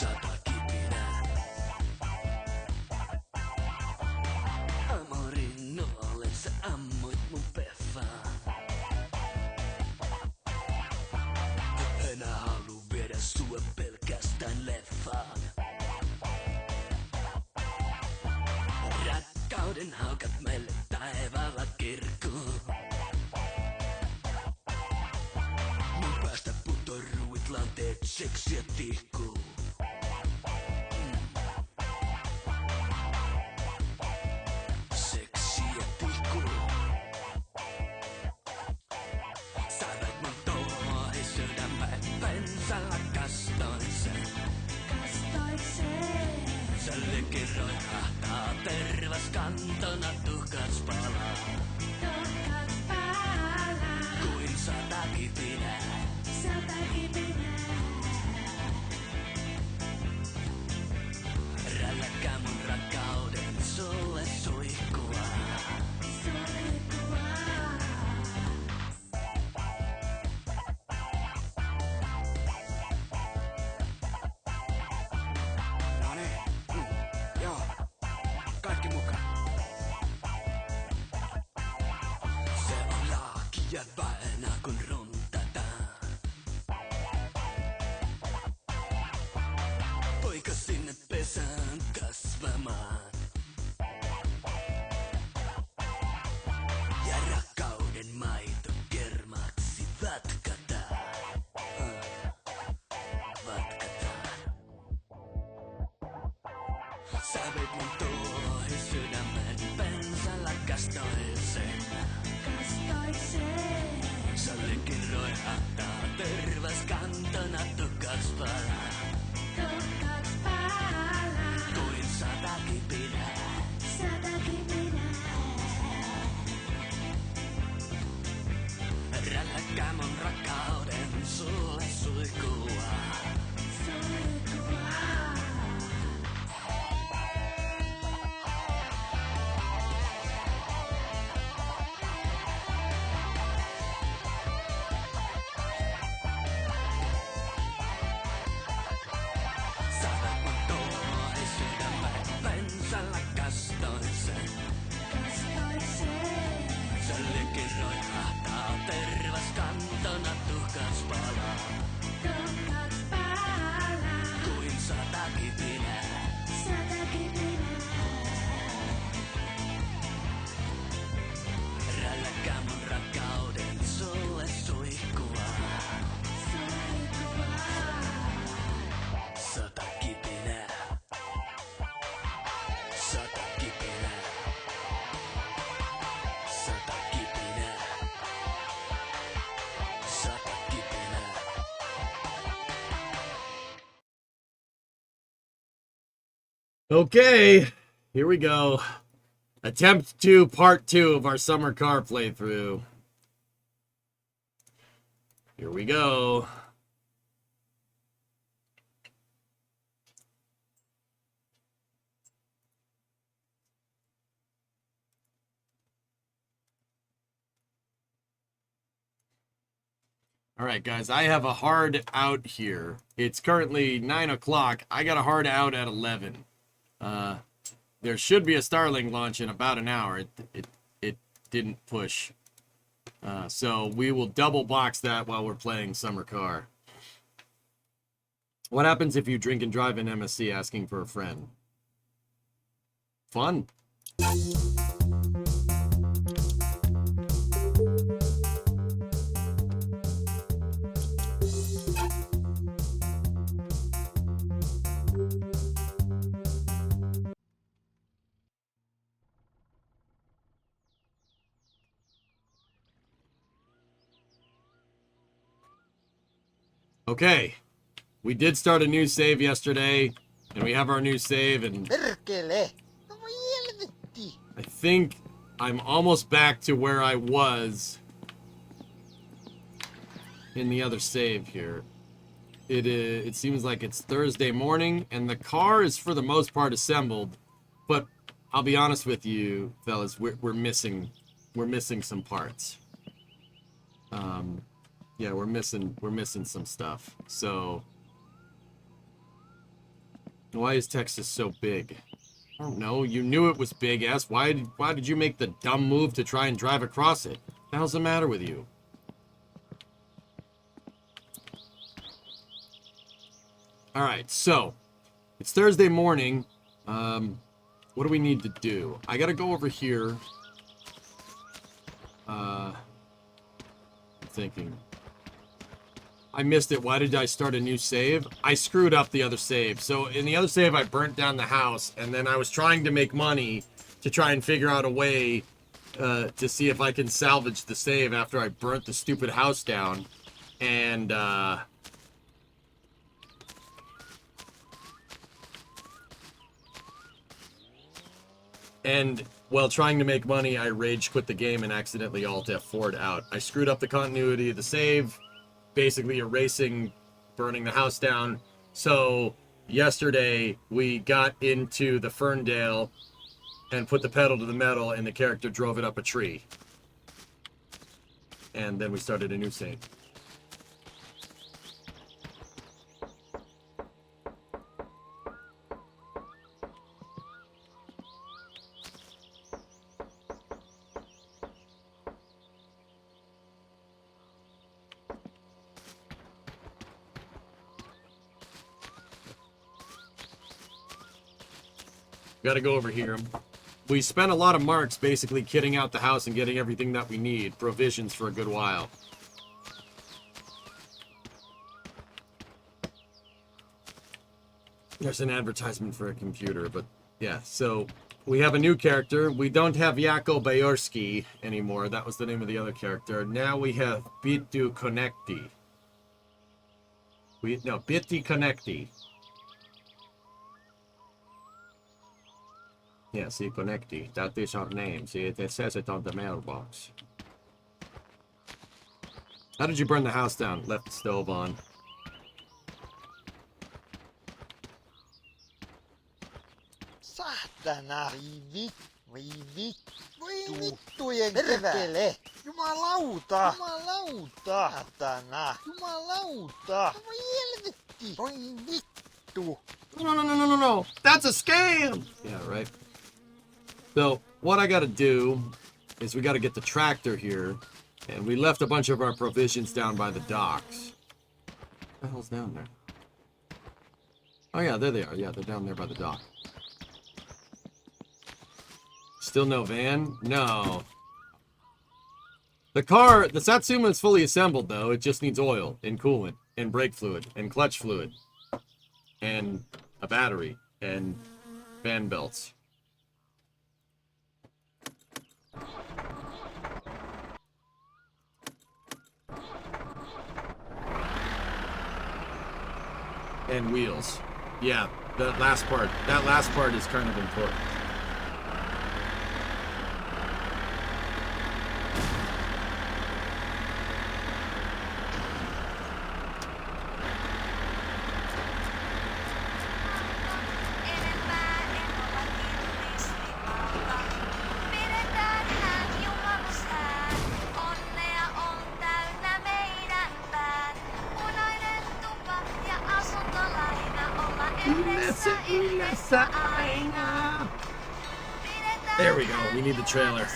Sata kipinä. Amorin nuolen sä ammuit mun peffaan. Enää halu viedä sua pelkästään leffaan. Rakkauden haukat meille taivaalla kirkkuun. Mun päästä putoruit lanteet seksiä tihkuu. Seksiä tihkuu. Sä veit mun touhoihin sydämeen pensalla kastoin sen. Sä lykiroit hahtaa tervas kantona tuhkats palaa. Kuin sata kipinää. Rälläkää mun rakkauden sulle suihkua. No niin, joo, kaikki mukaan. Se on laakia vaina kun runtataan. Poika sinne pesään kasvamaan. Ja rakkauden maito kermaksi vatkataan. Vatkataan. Sä veit mun tuohi sydämen pensalla kastoin sen. Sä likiroin hahtaa tervas kantona tuhkats palaa. Kuin sata kipinää. Rälläkää mun rakkauden sulle suihkua. Sä veit mun tuohi sydämen pensalla kastoin sen. Sä likiroit hahtaa tervas kantona tuhkats palaa. Kuin sata kipinää. Rälläkää mun rakkauden sulle suihkua. Sata kipinää. Sata kipinää. Sata kipinää. Sata kipinää. Okay, here we go. Attempt 2, part 2 of our summer car playthrough. Here we go. All right, guys, I have a hard out here. It's currently 9 o'clock. I got a hard out at 11. There should be a Starlink launch in about an hour. It didn't push. So we will double box that while we're playing Summer Car. What happens if you drink and drive in MSC asking for a friend? Fun. Okay, we did start a new save yesterday, and we have our new save, and Perkele! No voi helvetti! I think I'm almost back to where I was in the other save here. It seems like it's Thursday morning, and the car is for the most part assembled, but I'll be honest with you, fellas, we're missing some parts. Yeah, we're missing some stuff. So Why is Texas so big? I don't know. You knew it was big, ass. Why did you make the dumb move to try and drive across it? What the hell's the matter with you? Alright, so it's Thursday morning. What do we need to do? I gotta go over here. I'm thinking. I missed it. Why did I start a new save? I screwed up the other save. So in the other save, I burnt down the house, and then I was trying to make money to try and figure out a way to see if I can salvage the save after I burnt the stupid house down. And while trying to make money, I rage quit the game and accidentally Alt F4'd out. I screwed up the continuity of the save, basically erasing, burning the house down. So yesterday we got into the Ferndale and put the pedal to the metal, and the character drove it up a tree. And then we started a new save. Gotta go over here. We spent a lot of marks basically kitting out the house and getting everything that we need. Provisions for a good while. There's an advertisement for a computer, but yeah, so we have a new character. We don't have Jako Bayorski anymore. That was the name of the other character. Now we have Bitu Connecti. Bitti Connecti. Yeah, see, Connecti. That is our name. See, it says it on the mailbox. How did you burn the house down? Left the stove on. Saatana, voi vittujen perkele. Jumalauta. Saatana. Jumalauta. Voi helvetti. Voi vittu. No. That's a scam! Yeah, right. So, what I gotta do is we gotta get the tractor here. And we left a bunch of our provisions down by the docks. What the hell's down there? Oh yeah, there they are. Yeah, they're down there by the dock. Still no van? No. The Satsuma is fully assembled though. It just needs oil and coolant and brake fluid and clutch fluid. And a battery and fan belts. And wheels. Yeah, that last part is kind of important. There we go. We need the trailer.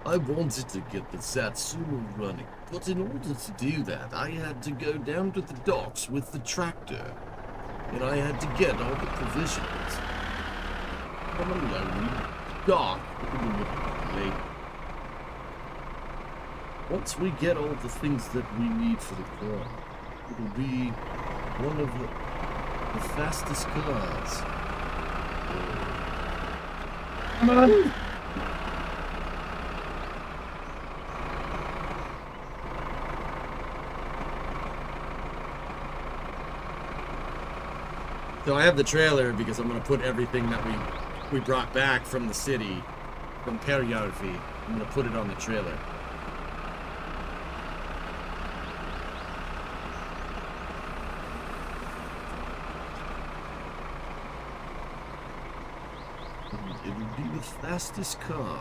I wanted to get the Satsuma running, but in order to do that, I had to go down to the docks with the tractor, and I had to get all the provisions. I'm a lonely dock. Once we get all the things that we need for the car, it'll be one of the fastest cars. Come on! So I have the trailer because I'm going to put everything that we brought back from the city, from Perjärvi. I'm going to put it on the trailer. It'll be the fastest car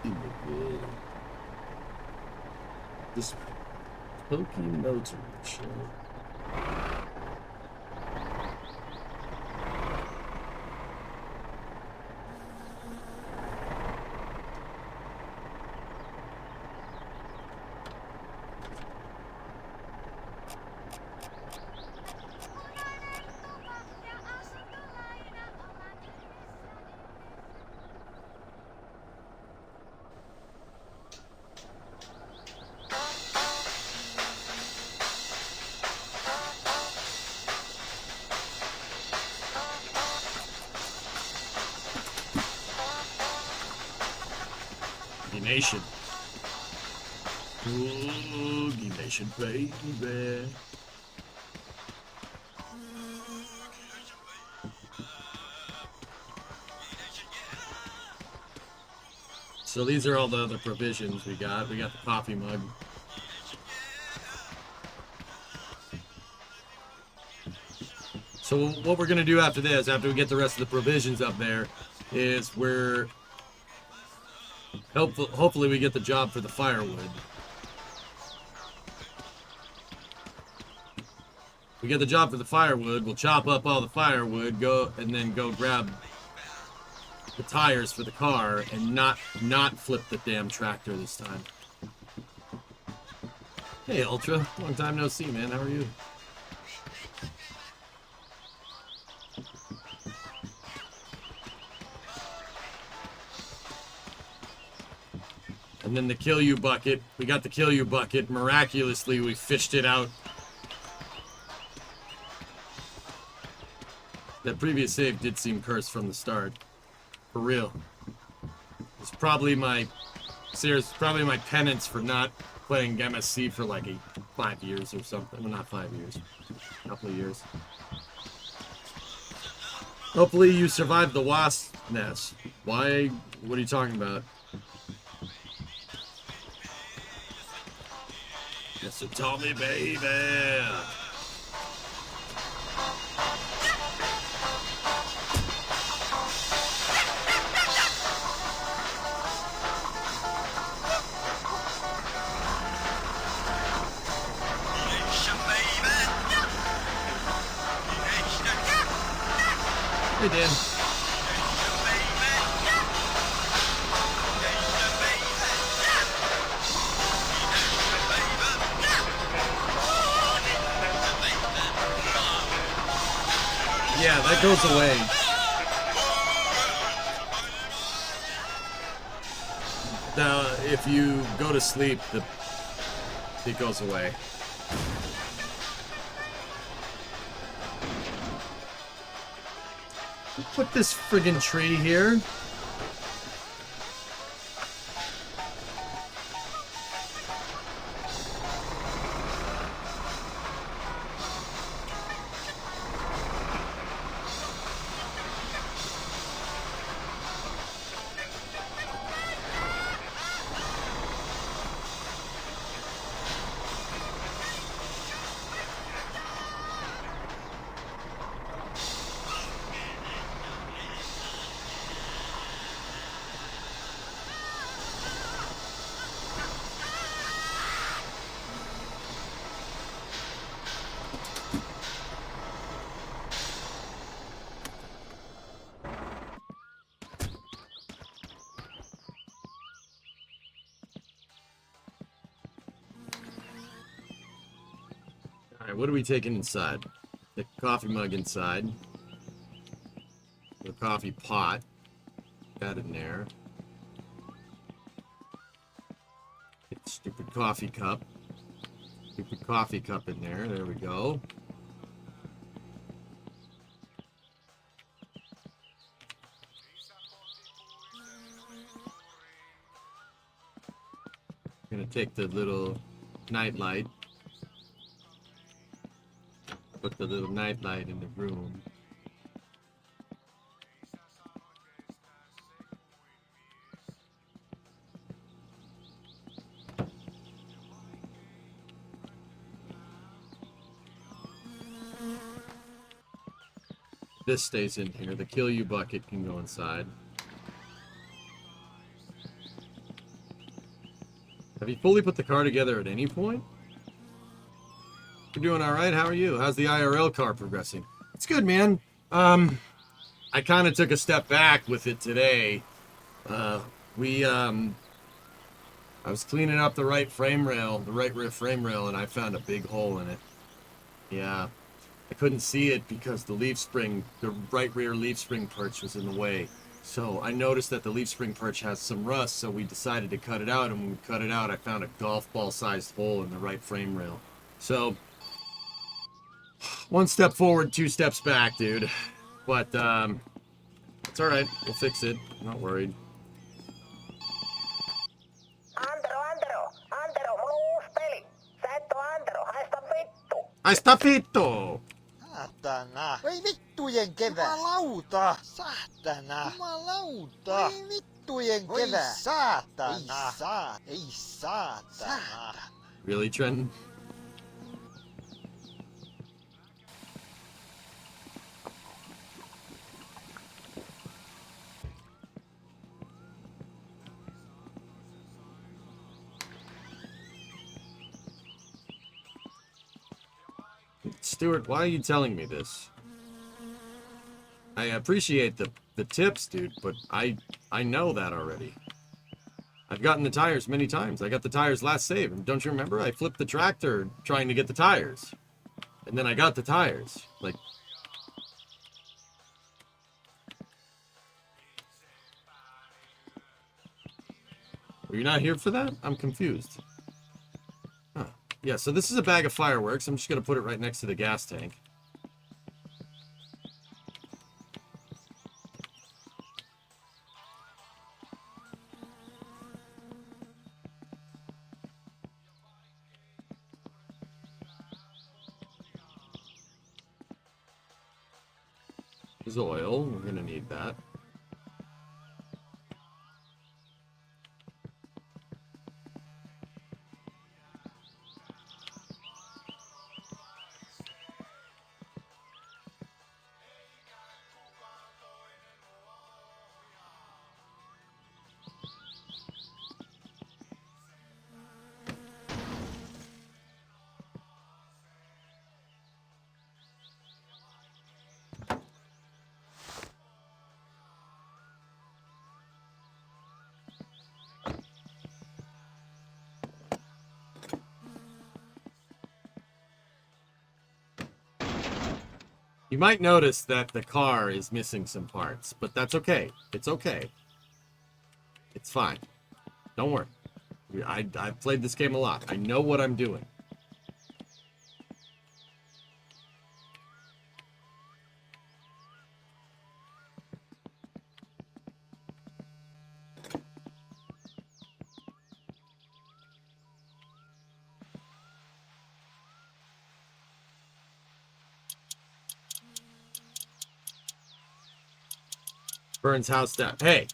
in the world. This Pokey Motor Show. Nation. Boogie Nation, baby. So these are all the other provisions we got. We got the coffee mug. So what we're gonna do after this, after we get the rest of the provisions up there, is we're hopefully we get the job for the firewood. We get the job for the firewood, we'll chop up all the firewood, and then go grab the tires for the car and not flip the damn tractor this time. Hey Ultra, long time no see, man. How are you? And then the kill you bucket. We got the kill you bucket. Miraculously, we fished it out. That previous save did seem cursed from the start. For real. It's probably my penance for not playing MSC for like 5 years or something. Well, not 5 years. A couple of years. Hopefully you survived the wasp nest. Why? What are you talking about? Yes, so tell me, baby. Hey, Dan. Yeah, that goes away. Now, if you go to sleep, it goes away. Put this friggin' tree here. Alright, what are we taking inside? The coffee mug inside. The coffee pot. Got in there. Get the stupid coffee cup. Stupid coffee cup in there. There we go. Gonna take the little night light. Put the little night light in the room. This stays in here. The kill you bucket can go inside. Have you fully put the car together at any point? You're doing all right. How are you? How's the IRL car progressing? It's good, man. I kind of took a step back with it today. I was cleaning up the right frame rail, the right rear frame rail, and I found a big hole in it. Yeah. I couldn't see it because the leaf spring, the right rear leaf spring perch was in the way. So I noticed that the leaf spring perch has some rust, so we decided to cut it out, and when we cut it out, I found a golf ball sized hole in the right frame rail. So, one step forward, two steps back, dude. But, it's alright, we'll fix it, I'm not worried. Antero, uusi peli. Sä et oo Antero, haista vittu. Haista vittu! Saatana. Voi vittujen kevää. Jumalauta. Saatana. Jumalauta. Voi vittujen kevää. Voi saatana. Ei saatana. Really, Trenton? Stuart, why are you telling me this? I appreciate the tips, dude, but I know that already. I've gotten the tires many times. I got the tires last save, and don't you remember? I flipped the tractor trying to get the tires. And then I got the tires. Like... Were you not here for that? I'm confused. Huh. Yeah, so this is a bag of fireworks. I'm just going to put it right next to the gas tank. There's oil. We're going to need that. You might notice that the car is missing some parts, but that's okay. It's okay. It's fine. Don't worry. I've played this game a lot. I know what I'm doing. Burns house down. Hey,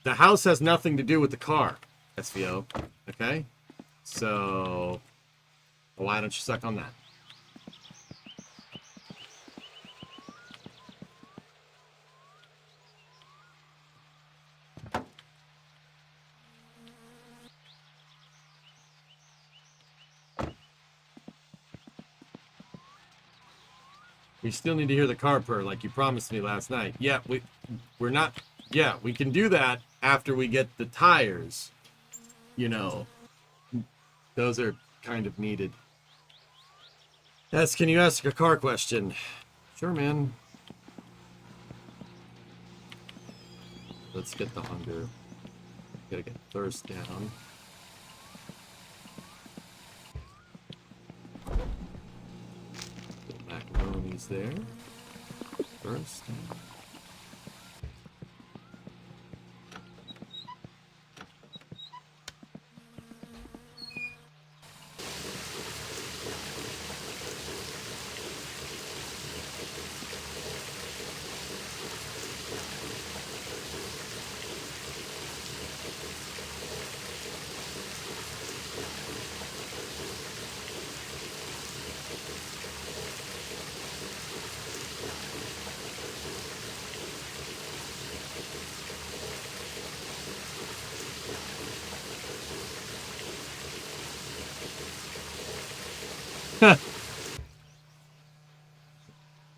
the house has nothing to do with the car, SVO. Okay? So, why don't you suck on that? We still need to hear the car purr like you promised me last night. Yeah, we're not... Yeah, we can do that after we get the tires. You know. Those are kind of needed. Yes, can you ask a car question? Sure, man. Let's get the hunger. Gotta get thirst down. Macaroni's there. First.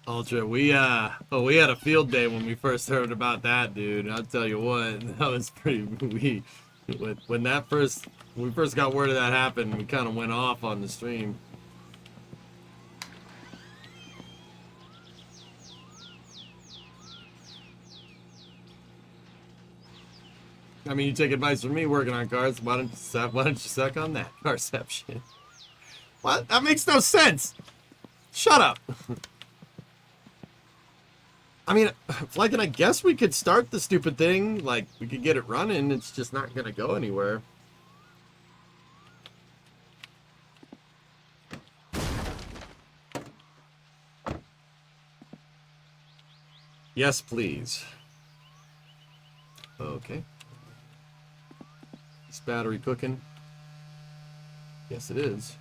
Ultra, we had a field day when we first heard about that, dude. I'll tell you what, that was pretty. When we first got word of that happened, we kind of went off on the stream. I mean, you take advice from me working on cars. Why don't you suck on that carception? What? That makes no sense. Shut up. I mean, like, and I guess we could start the stupid thing. Like, we could get it running. It's just not gonna go anywhere. Yes, please. Okay. Is battery cooking? Yes, it is.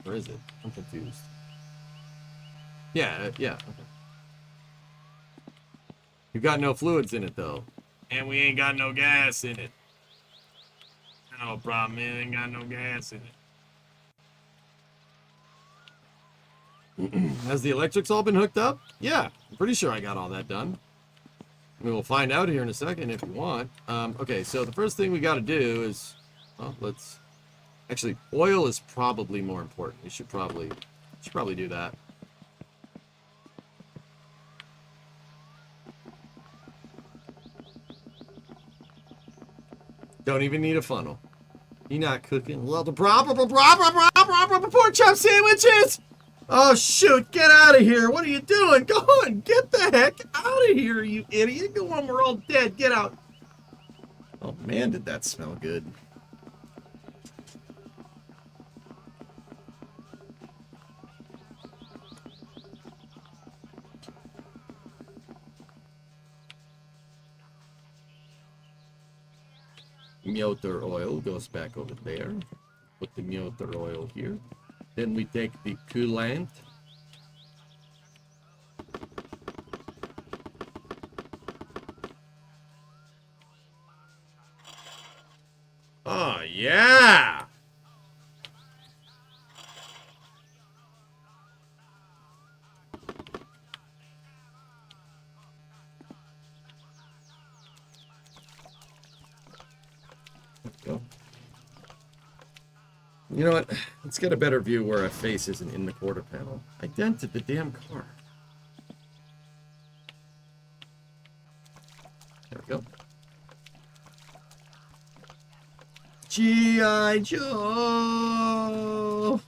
Where is it? I'm confused. Yeah, yeah. Okay. You've got no fluids in it, though. And we ain't got no gas in it. No problem, man. Ain't got no gas in it. Has the electrics all been hooked up? Yeah, I'm pretty sure I got all that done. We will find out here in a second if you want. Okay, so the first thing we got to do is, well, let's. Actually, oil is probably more important. We should probably do that. Don't even need a funnel. You're not cooking. Well, the pork chop sandwiches. Oh shoot! Get out of here! What are you doing? Go on! Get the heck out of here, you idiot! Go on! We're all dead. Get out! Oh man, did that smell good? Motor oil goes back over there. Put the motor oil here. Then we take the coolant. Oh, yeah! Go. You know what? Let's get a better view where our face isn't in the quarter panel. I dented the damn car. There we go. G.I. Joe!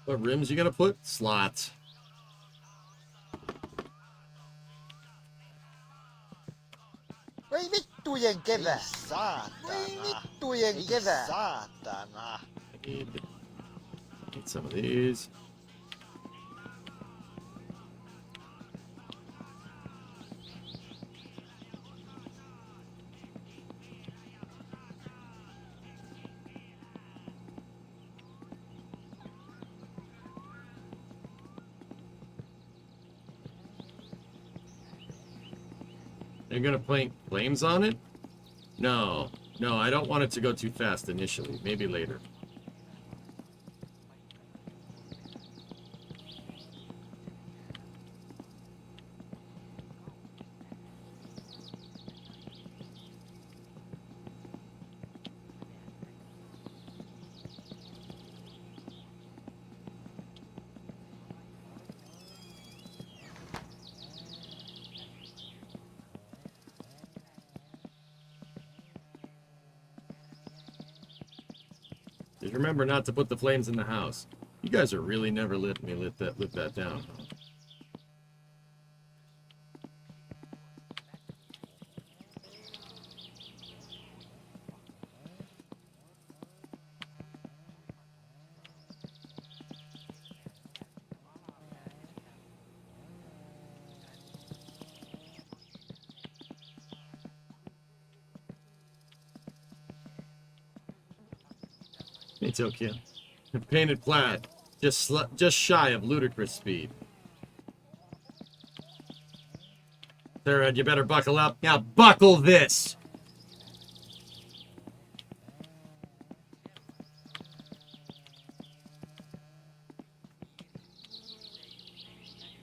What rims you gonna put? Slots. Voi vittujen kevää. Ei saatana. Voi vittujen kevää. Ei saatana. Need some of these. You're gonna paint flames on it? No. No, I don't want it to go too fast initially. Maybe later. Just remember not to put the flames in the house. You guys are really never letting me lit that down. Huh? It's okay. Painted plaid. Just shy of ludicrous speed. Sarah, you better buckle up. Now buckle this.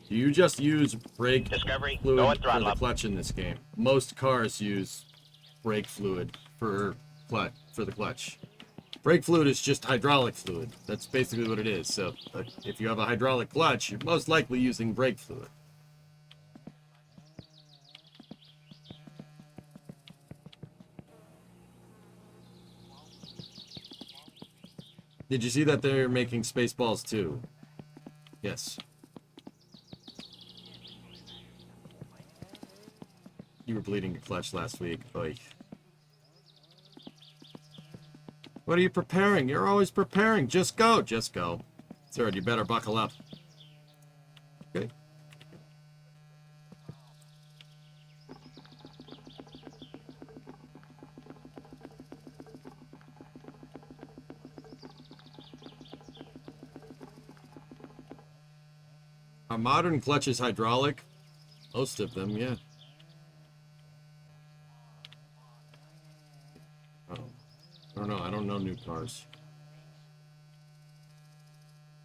Do you just use brake Discovery, fluid going for throttle the up. clutch in this game? Most cars use brake fluid for the clutch. Brake fluid is just hydraulic fluid. That's basically what it is. So if you have a hydraulic clutch, you're most likely using brake fluid. Did you see that they're making Spaceballs 2? Yes. You were bleeding your clutch last week. Oy. What are you preparing? You're always preparing. Just go. Just go. Sir, you better buckle up. Okay. Are modern clutches hydraulic? Most of them, yeah. Oh. I don't know. I don't know new cars.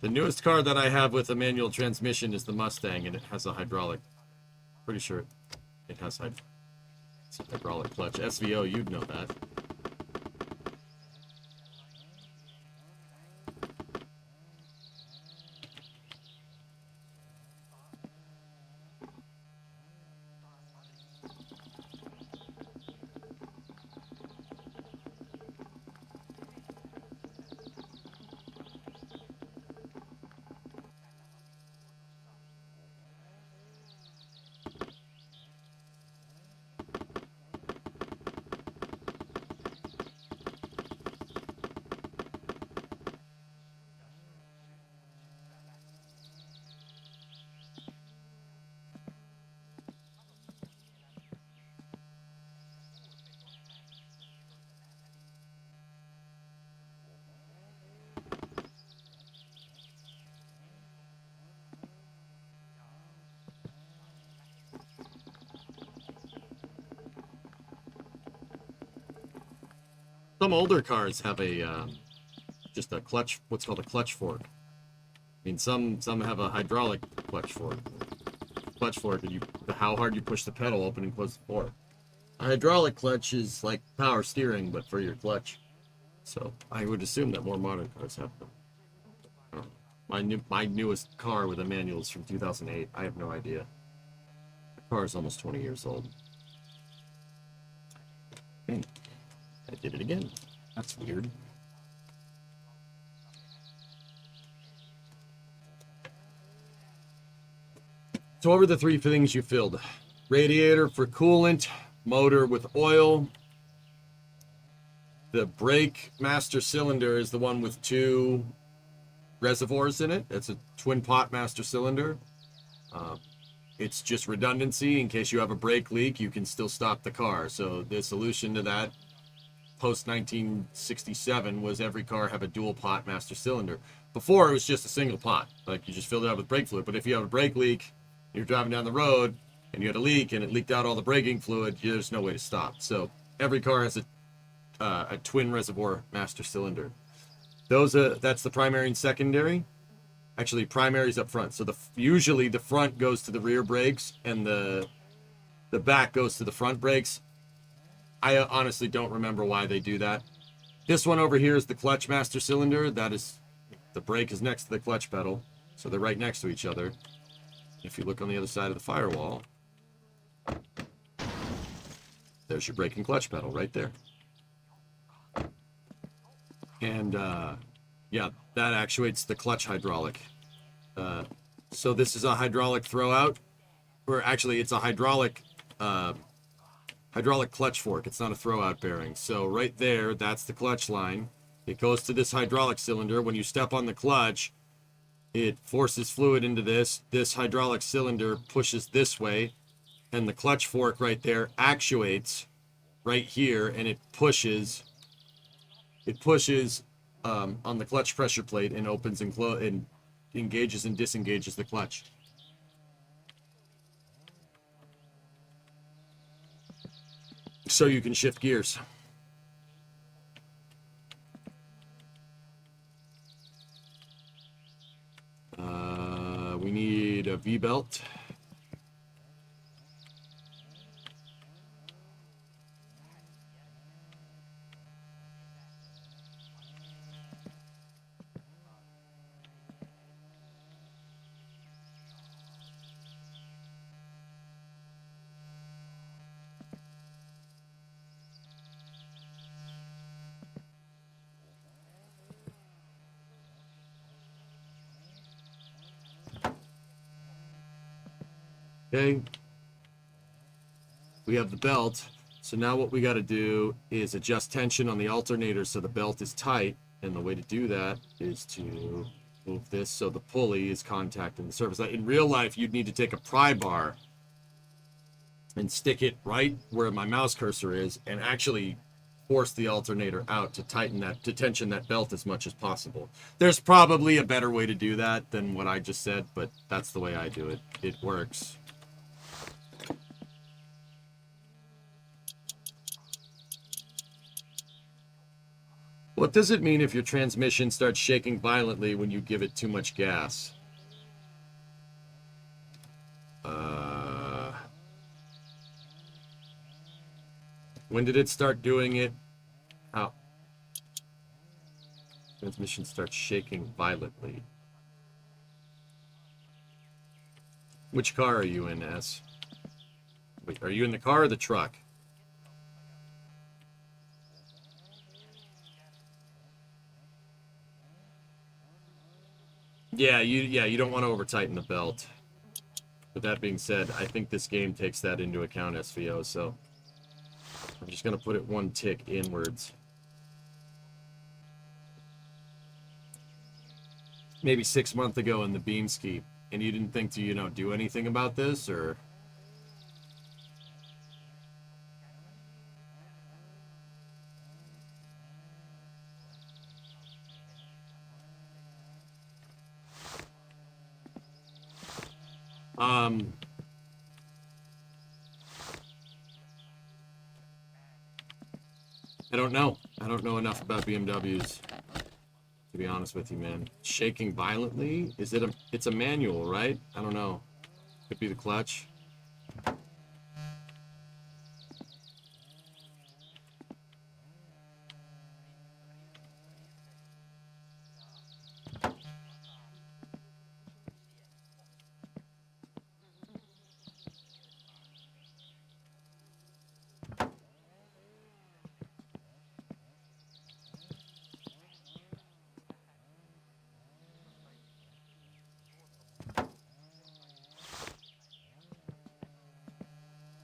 The newest car that I have with a manual transmission is the Mustang, and it has a hydraulic. Pretty sure it has it's a hydraulic clutch. SVO, you'd know that. Some older cars have a just a clutch, what's called a clutch fork. I mean, some have a hydraulic clutch fork. Clutch fork, and how hard you push the pedal, open and close the fork. A hydraulic clutch is like power steering, but for your clutch. So I would assume that more modern cars have them. I don't know. My newest car with a manual is from 2008. I have no idea. The car is almost 20 years old. Okay. I did it again. That's weird. So what were the three things you filled? Radiator for coolant, motor with oil. The brake master cylinder is the one with two reservoirs in it. It's a twin pot master cylinder. It's just redundancy. In case you have a brake leak, you can still stop the car. So the solution to that post 1967 was every car have a dual pot master cylinder. Before it was just a single pot, like you just filled it up with brake fluid. But if you have a brake leak, you're driving down the road and you had a leak and it leaked out all the braking fluid, there's no way to stop. So every car has a twin reservoir master cylinder. That's the primary and secondary. Actually, primary is up front. So usually the front goes to the rear brakes and the back goes to the front brakes. I honestly don't remember why they do that. This one over here is the clutch master cylinder. That is, the brake is next to the clutch pedal. So they're right next to each other. If you look on the other side of the firewall, there's your brake and clutch pedal right there. And yeah, that actuates the clutch hydraulic. So this is a hydraulic throwout, or actually it's a hydraulic clutch fork. It's not a throwout bearing. So right there, that's the clutch line. It goes to this hydraulic cylinder. When you step on the clutch, it forces fluid into this. This hydraulic cylinder pushes this way, and the clutch fork right there actuates right here, and it pushes on the clutch pressure plate and opens and engages and disengages the clutch. So you can shift gears. We need a V-belt. Okay, we have the belt. So now what we got to do is adjust tension on the alternator so the belt is tight. And the way to do that is to move this so the pulley is contacting the surface. In real life, you'd need to take a pry bar and stick it right where my mouse cursor is and actually force the alternator out to tighten that, to tension that belt as much as possible. There's probably a better way to do that than what I just said, but that's the way I do it. It works. What does it mean if your transmission starts shaking violently when you give it too much gas? When did it start doing it? How? Transmission starts shaking violently. Which car are you in, S? Wait, are you in the car or the truck? Yeah, you don't want to over tighten the belt. With that being said, I think this game takes that into account, SVO, so I'm just gonna put it one tick inwards. Maybe 6 months ago in the beam ski, and you didn't think to, do anything about this, or? I don't know. I don't know enough about BMWs, to be honest with you, man. Shaking violently? It's a manual, right? I don't know. Could be the clutch.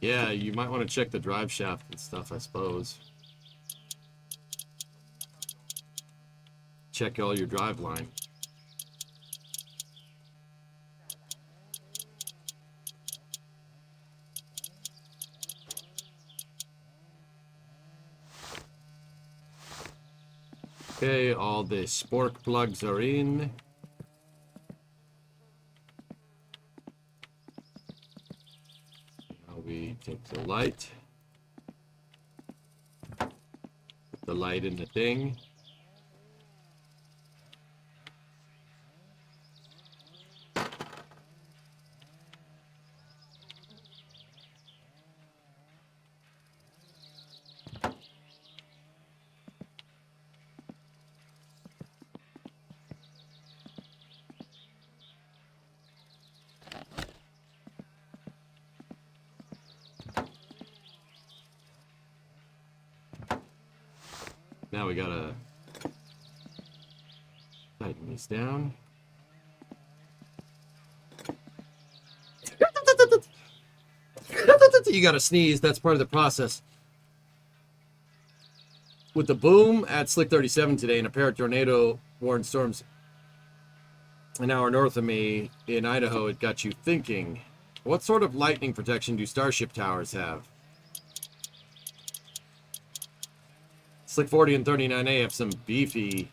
Yeah, you might want to check the drive shaft and stuff, I suppose. Check all your drive line. Okay, all the spork plugs are in. We take the light, put the light in the thing. Now we gotta tighten these down. You gotta sneeze, that's part of the process. With the boom at Slick 37 today and a pair of tornado warned storms an hour north of me in Idaho, it got you thinking, what sort of lightning protection do Starship towers have? Slick 40 and 39A have some beefy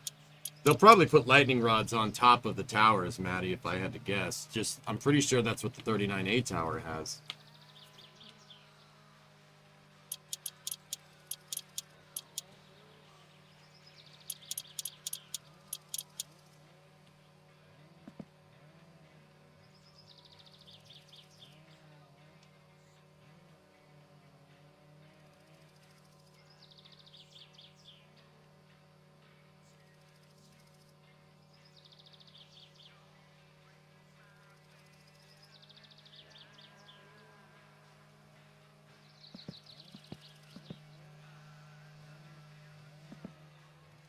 They'll probably put lightning rods on top of the towers, Maddie, if I had to guess. Just, I'm pretty sure that's what the 39A tower has.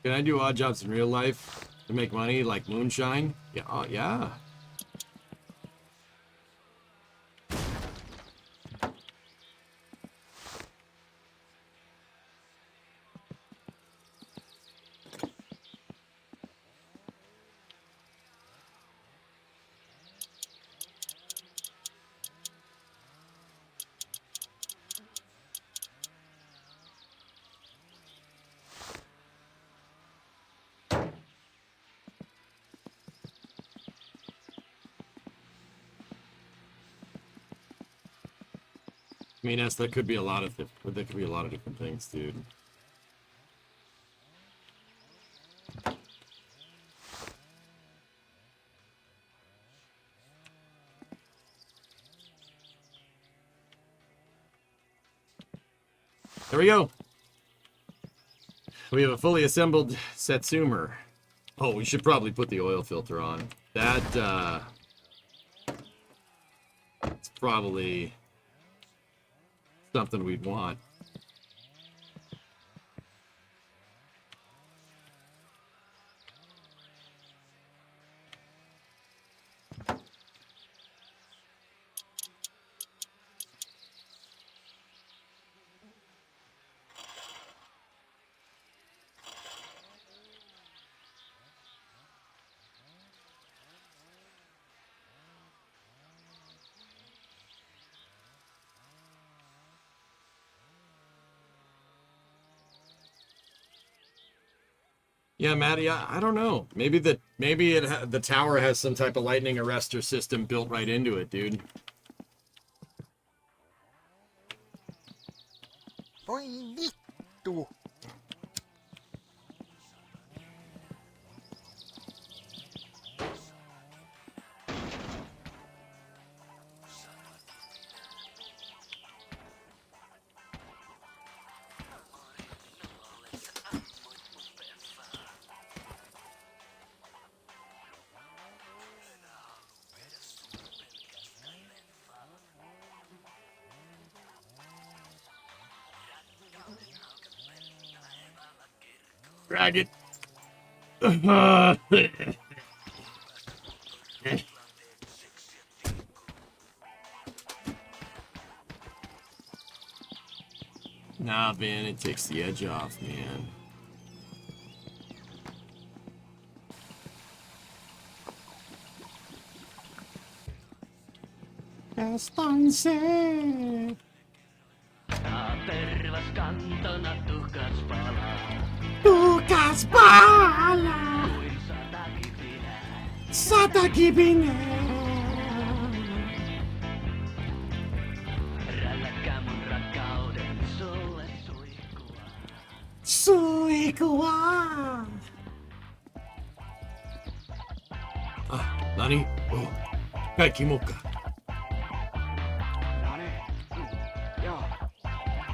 Can I do odd jobs in real life to make money, like moonshine? Yeah, yeah. I mean, that could be a lot of different things, dude. There we go. We have a fully assembled Setsumer. Oh, we should probably put the oil filter on. That's probably something we'd want. Yeah, Maddie, I don't know. Maybe the tower has some type of lightning arrestor system built right into it, dude. Voi vittu. Drag it. Nah, man, it takes the edge off, man. Estanse. Tervas kantona tuhkas palaa. Tukas pala. Kuin satakipinää. Satakipinä. Rälläkää mun rakkauden sulle suihkua. Suikua. Nani? Oh. Kaikki mukaan. No niin. Joo.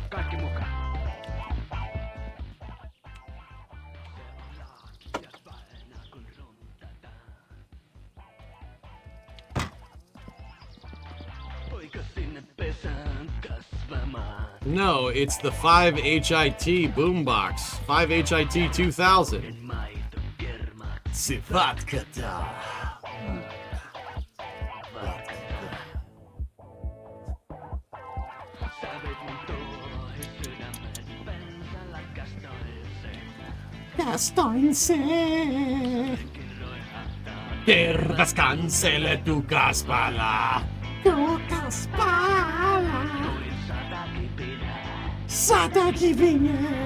Kaikki mukaan. Poika sinne pesään kasvamaan. No, it's the 5HIT boombox. 5HIT 2000. Maito kermaa. Sifatkata. Sä veit mun tuohon sydämen pensalla kastoiseen. Kastoin se. Tervas kanselle tukas palaa. Tukas palaa. Kuin satakipinää. Satakipinä.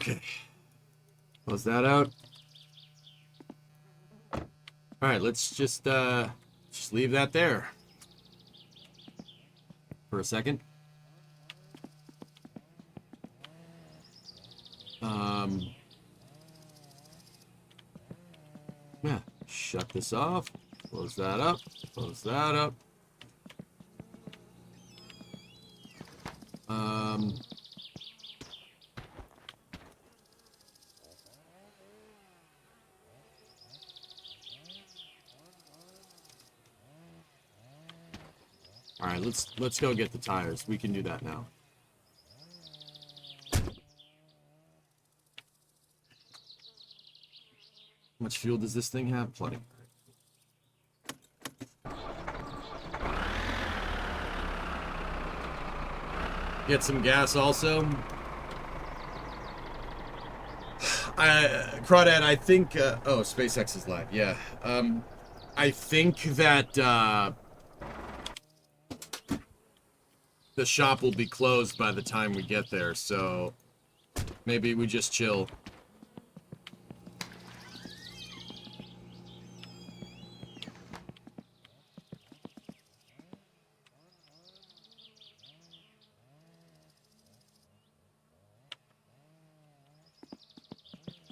Okay. Close that out. All right, let's just leave that there for a second. Yeah, shut this off. Close that up. Close that up. All right, let's go get the tires. We can do that now. How much fuel does this thing have? Plenty. Get some gas also. Crawdad, I think... oh, SpaceX is live. Yeah. I think that the shop will be closed by the time we get there, so maybe we just chill.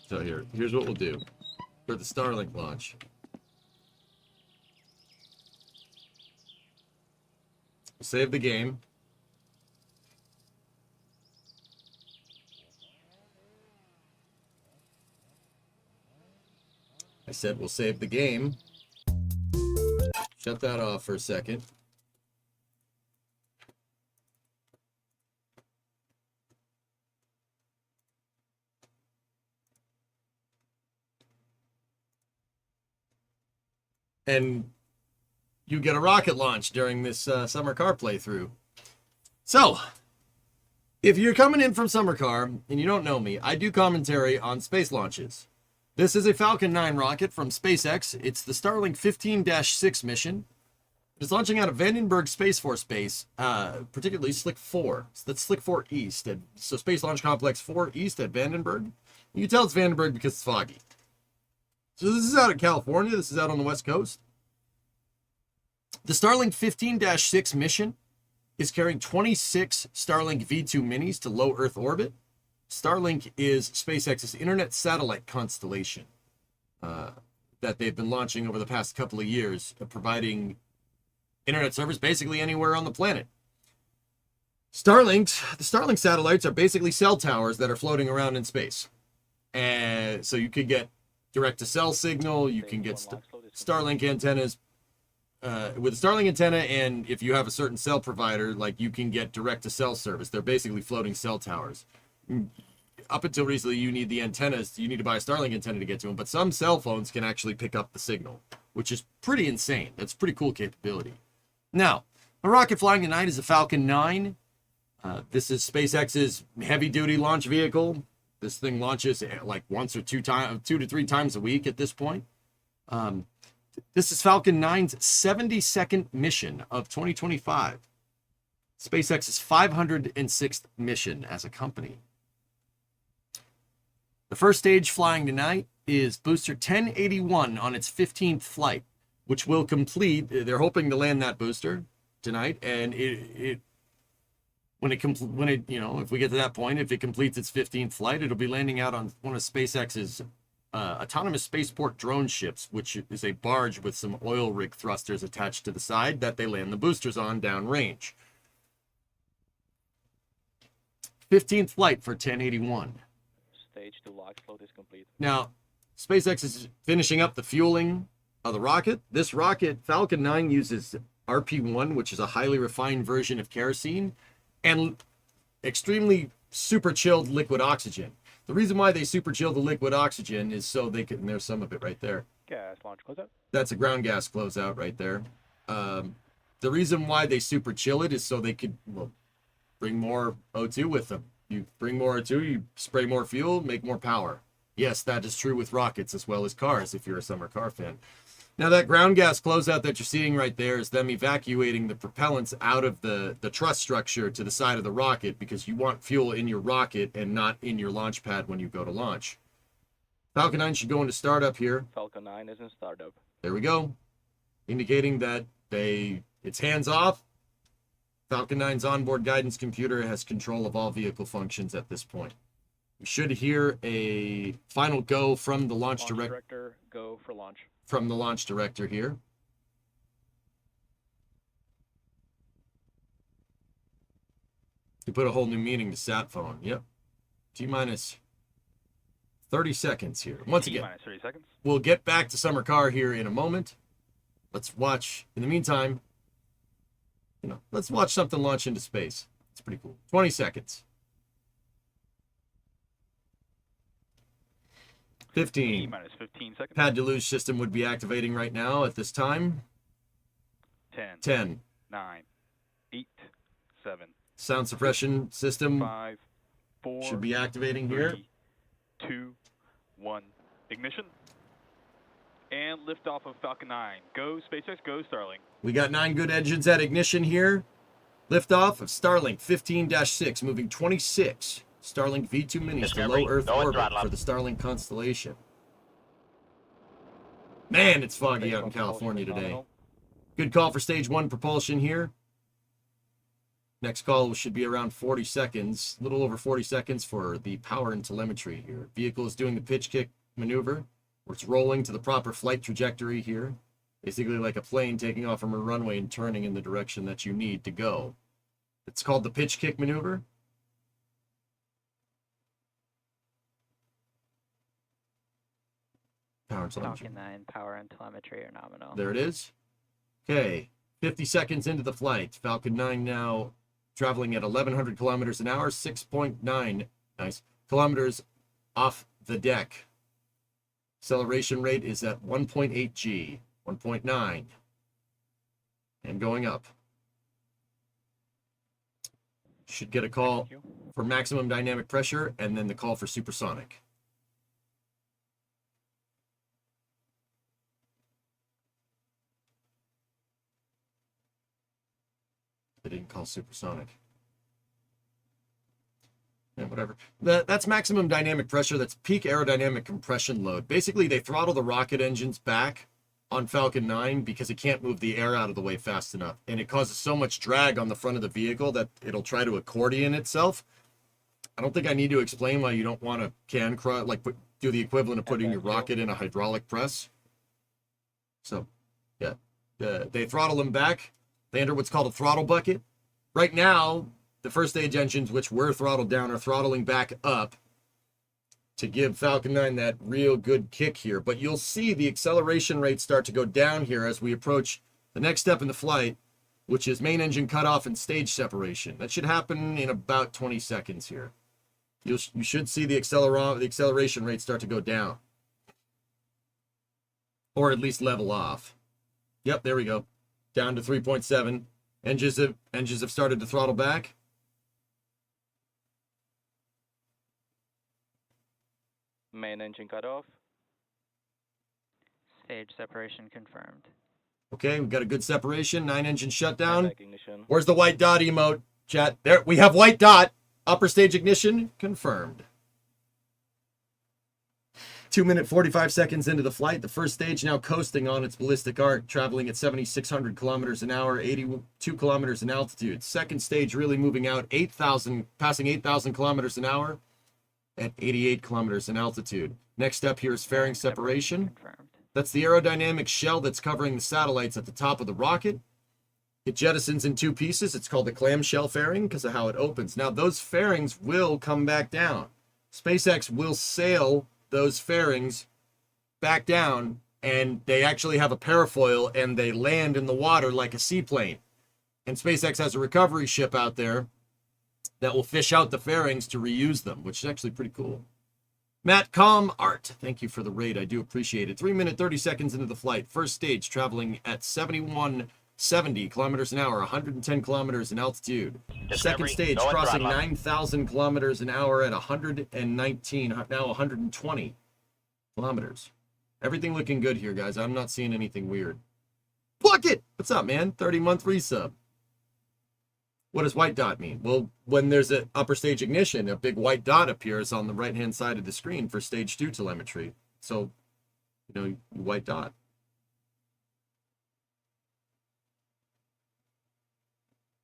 So here's what we'll do for the Starlink launch. Save the game. I said we'll save the game. Shut that off for a second. And you get a rocket launch during this summer car playthrough. So, if you're coming in from Summer Car and you don't know me, I do commentary on space launches. This is a Falcon 9 rocket from SpaceX. It's the Starlink 15-6 mission. It's launching out of Vandenberg Space Force Base, particularly Slick 4. So that's Slick 4 East. So Space Launch Complex 4 East at Vandenberg. You can tell it's Vandenberg because it's foggy. So this is out of California. This is out on the West Coast. The Starlink 15-6 mission is carrying 26 Starlink V2 minis to low Earth orbit. Starlink is SpaceX's internet satellite constellation that they've been launching over the past couple of years, providing internet service basically anywhere on the planet. The Starlink satellites are basically cell towers that are floating around in space. And so you could get direct-to-cell signal, you can get Starlink antennas. With a Starlink antenna, and if you have a certain cell provider, like you can get direct-to-cell service. They're basically floating cell towers. Up until recently, you need the antennas. You need to buy a Starlink antenna to get to them, but some cell phones can actually pick up the signal, which is pretty insane. That's pretty cool capability. Now, the rocket flying tonight is a Falcon 9. This is SpaceX's heavy-duty launch vehicle. This thing launches like once or two to three times a week at this point. This is Falcon 9's 72nd mission of 2025. SpaceX's 506th mission as a company. The first stage flying tonight is Booster 1081 on its 15th flight, which will complete. They're hoping to land that booster tonight, and if we get to that point, if it completes its 15th flight, it'll be landing out on one of SpaceX's autonomous spaceport drone ships, which is a barge with some oil rig thrusters attached to the side that they land the boosters on downrange. 15th flight for 1081. Stage 2 launch float is complete. Now, SpaceX is finishing up the fueling of the rocket. This rocket, Falcon 9, uses RP1, which is a highly refined version of kerosene, and extremely super chilled liquid oxygen. The reason why they super chill the liquid oxygen is so they can, and there's some of it right there. Gas launch closeout. That's a ground gas closeout right there. The reason why they super chill it is so they could bring more O2 with them. You bring more O2, you spray more fuel, make more power. Yes, that is true with rockets as well as cars if you're a summer car fan. Now that ground gas closeout that you're seeing right there is them evacuating the propellants out of the truss structure to the side of the rocket because you want fuel in your rocket and not in your launch pad when you go to launch. Falcon 9 should go into startup here. Falcon 9 is in startup. There we go. Indicating that it's hands off. Falcon 9's onboard guidance computer has control of all vehicle functions at this point. We should hear a final go from the launch director, go for launch. From the launch director here. You put a whole new meaning to sat phone. Yep. T-minus 30 seconds here. Once again, T-minus 30 seconds. We'll get back to Summer Car here in a moment. Let's watch, in the meantime, let's watch something launch into space. It's pretty cool. 20 seconds. 15. T-minus 15 seconds. Pad deluge system would be activating right now at this time. 10. 9. 8. 7. Sound suppression system 5. 4. should be activating here. 3, 2. 1. Ignition. And liftoff of Falcon 9. Go SpaceX, go Starlink. We got 9 good engines at ignition here. Liftoff of Starlink 15-6, moving 26. Starlink V2 minis to low Earth orbit for the Starlink constellation. Man, it's foggy out in California today. Good call for stage 1 propulsion here. Next call should be around 40 seconds, a little over 40 seconds for the power and telemetry here. Vehicle is doing the pitch kick maneuver, where it's rolling to the proper flight trajectory here. Basically like a plane taking off from a runway and turning in the direction that you need to go. It's called the pitch kick maneuver. Power and telemetry. Falcon 9 power and telemetry are nominal. There it is. Okay, 50 seconds into the flight. Falcon 9 now traveling at 1,100 kilometers an hour, 6.9 kilometers off the deck. Acceleration rate is at 1.8 G, 1.9, and going up. Should get a call for maximum dynamic pressure and then the call for supersonic. They didn't call supersonic. Yeah, whatever. That's maximum dynamic pressure. That's peak aerodynamic compression load. Basically, they throttle the rocket engines back on Falcon 9 because it can't move the air out of the way fast enough. And it causes so much drag on the front of the vehicle that it'll try to accordion itself. I don't think I need to explain why you don't want to do the equivalent of putting your rocket in a hydraulic press. So, yeah. They throttle them back. They enter what's called a throttle bucket. Right now, the first stage engines, which were throttled down, are throttling back up to give Falcon 9 that real good kick here. But you'll see the acceleration rate start to go down here as we approach the next step in the flight, which is main engine cutoff and stage separation. That should happen in about 20 seconds here. You should see the acceleration rate start to go down. Or at least level off. Yep, there we go. Down to 3.7. Engines have started to throttle back. Main engine cut off. Stage separation confirmed. Okay, we've got a good separation. 9 engine shutdown. Ignition. Where's the white dot emote, chat? There, we have white dot. Upper stage ignition confirmed. 2 minute 45 seconds into the flight, the first stage now coasting on its ballistic arc, traveling at 7,600 kilometers an hour, 82 kilometers in altitude. Second stage really moving out, passing 8,000 kilometers an hour at 88 kilometers in altitude. Next up here is fairing separation. Confirmed. That's the aerodynamic shell that's covering the satellites at the top of the rocket. It jettisons in 2 pieces. It's called the clamshell fairing because of how it opens. Now, those fairings will come back down. SpaceX will sail those fairings back down, and they actually have a parafoil, and they land in the water like a seaplane. And SpaceX has a recovery ship out there that will fish out the fairings to reuse them, which is actually pretty cool. Matt Com Art, thank you for the raid. I do appreciate it. 3 minute 30 seconds into the flight. First stage traveling at 7170 kilometers an hour, 110 kilometers in altitude. Second stage crossing 9,000 kilometers an hour at 119, now 120 kilometers. Everything looking good here, guys. I'm not seeing anything weird. Pluck it! What's up, man? 30-month resub. What does white dot mean? Well, when there's an upper stage ignition, a big white dot appears on the right-hand side of the screen for stage 2 telemetry. So, white dot.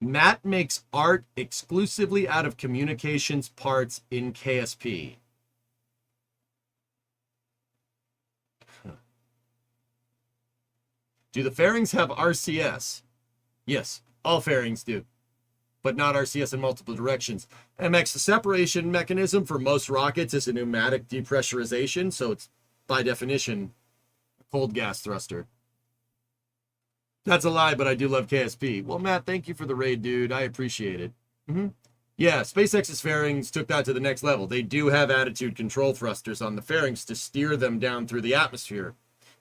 Matt makes art exclusively out of communications parts in KSP. Do the fairings have RCS? Yes, all fairings do, but not RCS in multiple directions. MX, the separation mechanism for most rockets is a pneumatic depressurization, so it's by definition a cold gas thruster. That's a lie, but I do love KSP. Well, Matt, thank you for the raid, dude. I appreciate it. Yeah, SpaceX's fairings took that to the next level. They do have attitude control thrusters on the fairings to steer them down through the atmosphere.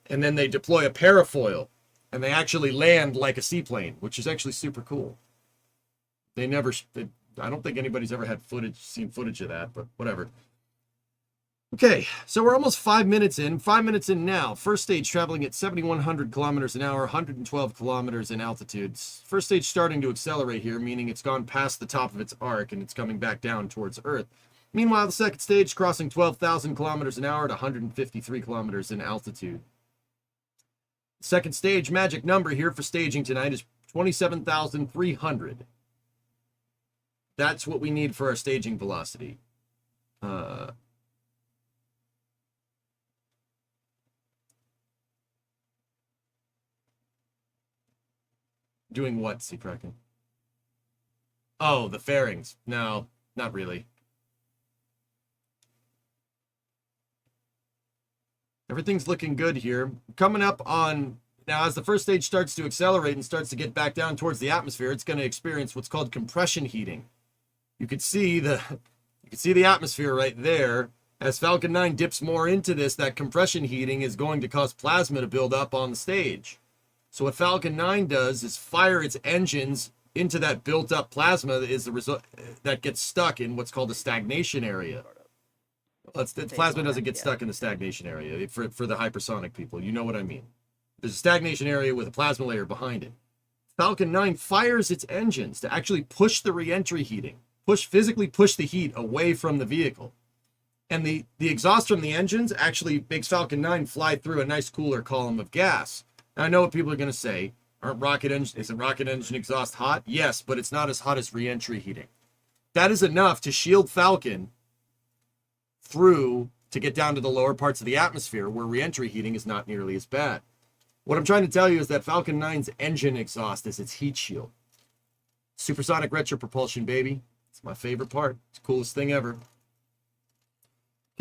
And then they deploy a parafoil, and they actually land like a seaplane, which is actually super cool. I don't think anybody's ever had seen footage of that, but whatever. Okay, so we're almost 5 minutes in. 5 minutes in now. First stage traveling at 7,100 kilometers an hour, 112 kilometers in altitude. First stage starting to accelerate here, meaning it's gone past the top of its arc and it's coming back down towards Earth. Meanwhile, the second stage crossing 12,000 kilometers an hour at 153 kilometers in altitude. Second stage magic number here for staging tonight is 27,300. That's what we need for our staging velocity. Doing what, Sea Kraken? Oh, the fairings. No, not really. Everything's looking good here. Coming up on, now as the first stage starts to accelerate and starts to get back down towards the atmosphere, it's going to experience what's called compression heating. You could see the atmosphere right there. As Falcon 9 dips more into this, that compression heating is going to cause plasma to build up on the stage. So what Falcon 9 does is fire its engines into that built-up plasma is the result that gets stuck in what's called a stagnation area. The plasma doesn't get stuck in the stagnation area for the hypersonic people. You know what I mean. There's a stagnation area with a plasma layer behind it. Falcon 9 fires its engines to actually push the re-entry heating, physically push the heat away from the vehicle. And the exhaust from the engines actually makes Falcon 9 fly through a nice cooler column of gas. Now, I know what people are going to say. Isn't rocket engine exhaust hot? Yes, but it's not as hot as re-entry heating. That is enough to shield Falcon through to get down to the lower parts of the atmosphere where re-entry heating is not nearly as bad. What I'm trying to tell you is that Falcon 9's engine exhaust is its heat shield. Supersonic retropropulsion, baby. It's my favorite part. It's the coolest thing ever.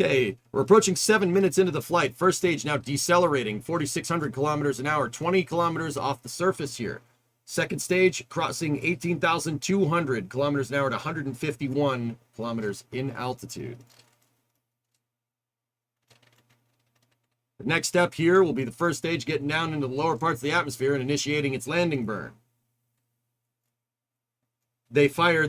Okay, we're approaching 7 minutes into the flight. First stage now decelerating, 4,600 kilometers an hour, 20 kilometers off the surface here. Second stage crossing 18,200 kilometers an hour at 151 kilometers in altitude. The next step here will be the first stage getting down into the lower parts of the atmosphere and initiating its landing burn. They fire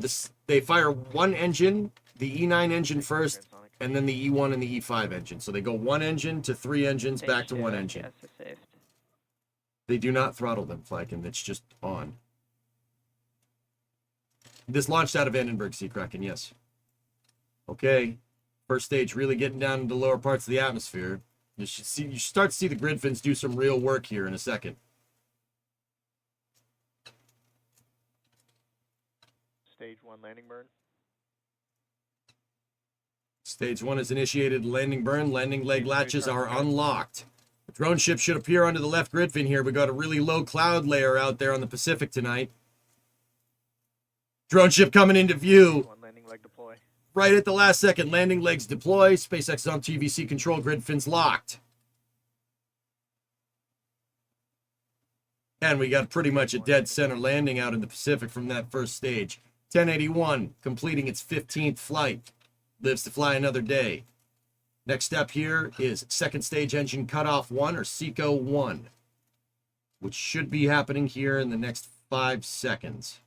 one engine, the E9 engine first, and then the E1 and the E5 engine. So they go one engine to three engines, back to one engine. They do not throttle them, Flacken. It's just on. This launched out of Vandenberg, Sea Kraken, yes. Okay. First stage really getting down into the lower parts of the atmosphere. You should start to see the grid fins do some real work here in a second. Stage 1 landing burn. Stage 1 is initiated landing burn. Landing leg latches are unlocked. The drone ship should appear onto the left grid fin here. We got a really low cloud layer out there on the Pacific tonight. Drone ship coming into view. One landing leg deploy. Right at the last second, landing legs deploy. SpaceX is on TVC control, grid fins locked. And we got pretty much a dead center landing out in the Pacific from that first stage. 1081 completing its 15th flight. Lives to fly another day. Next step here is second stage engine cutoff 1 or SECO 1, which should be happening here in the next 5 seconds.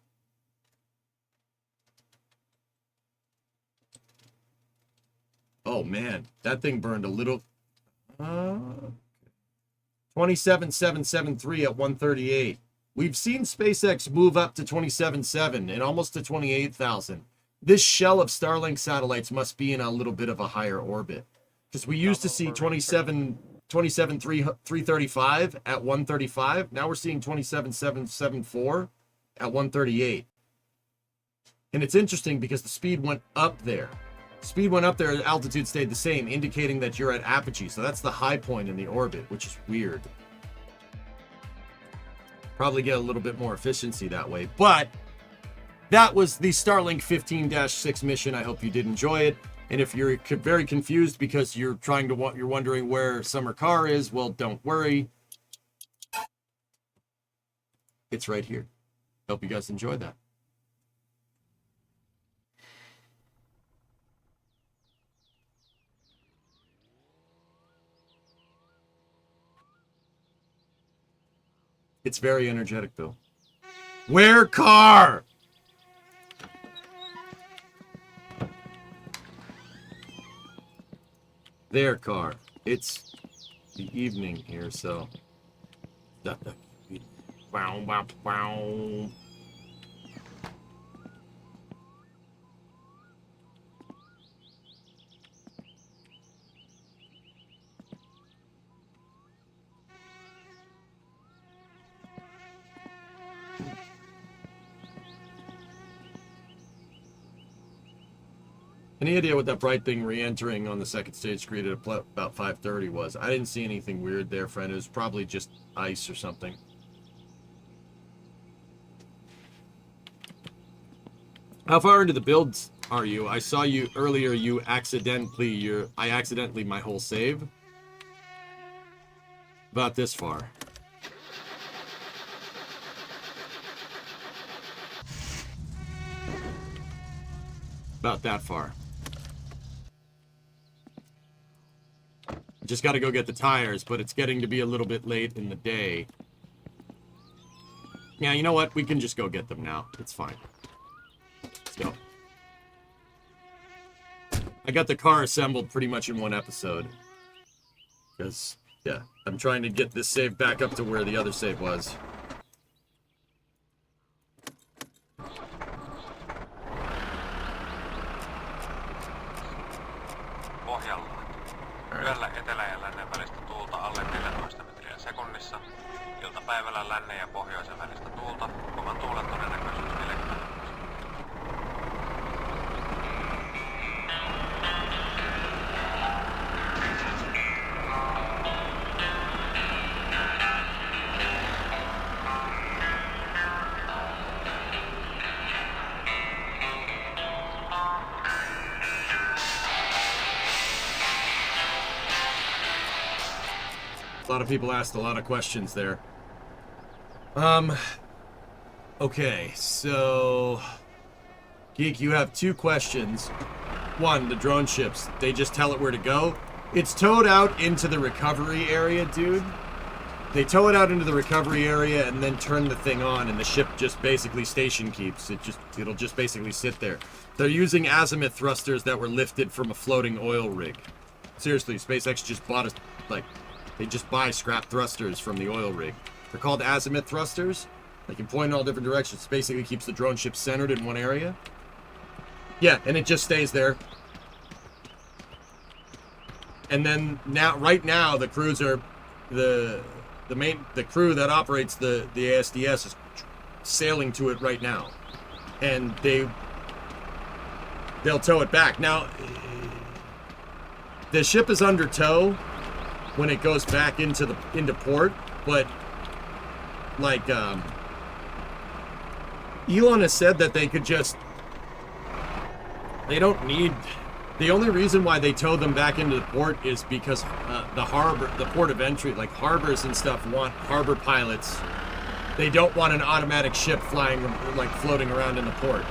Oh man, that thing burned a little. 27,773 at 138. We've seen SpaceX move up to 27,700 and almost to 28,000. This shell of Starlink satellites must be in a little bit of a higher orbit, because we used to see 27,335 at 135. Now we're seeing 27,774 at 138. And it's interesting because the speed went up there. Speed went up there, altitude stayed the same, indicating that you're at apogee. So that's the high point in the orbit, which is weird. Probably get a little bit more efficiency that way. But that was the Starlink 15-6 mission. I hope you did enjoy it. And if you're very confused because you're wondering where Summer Car is, well, don't worry. It's right here. Hope you guys enjoyed that. It's very energetic, Bill. Where car? Their car. It's the evening here, so. Wow, wow, wow. Any idea what that bright thing re-entering on the second stage screen at about 5:30 was? I didn't see anything weird there, friend. It was probably just ice or something. How far into the builds are you? I saw you earlier. I accidentally my whole save. About this far. About that far. Just got to go get the tires, but it's getting to be a little bit late in the day. Yeah, you know what? We can just go get them now. It's fine. Let's go. I got the car assembled pretty much in one episode. Because, yeah, I'm trying to get this save back up to where the other save was. Yöllä etelän ja lännen välistä tuulta alle 14 metriä sekunnissa. Iltapäivällä lännen ja pohjoisen välistä tuulta. Kovan tuulen todennäköisyys 40. A lot of people asked a lot of questions there. Okay, so Geek, you have two questions. One, the drone ships, they just tell it where to go. It's towed out into the recovery area, dude. They tow it out into the recovery area and then turn the thing on, and the ship just basically station keeps. It'll just basically sit there. They're using azimuth thrusters that were lifted from a floating oil rig. Seriously, SpaceX just bought they just buy scrap thrusters from the oil rig. They're called azimuth thrusters. They can point in all different directions. It basically keeps the drone ship centered in one area. Yeah, and it just stays there. And then right now, the cruiser, the crew that operates the ASDS is sailing to it right now, and they'll tow it back. Now, the ship is under tow when it goes back into port, but like Elon has said that they don't need. The only reason why they tow them back into the port is because the port of entry, like harbors and stuff, want harbor pilots. They don't want an automatic ship floating around in the port.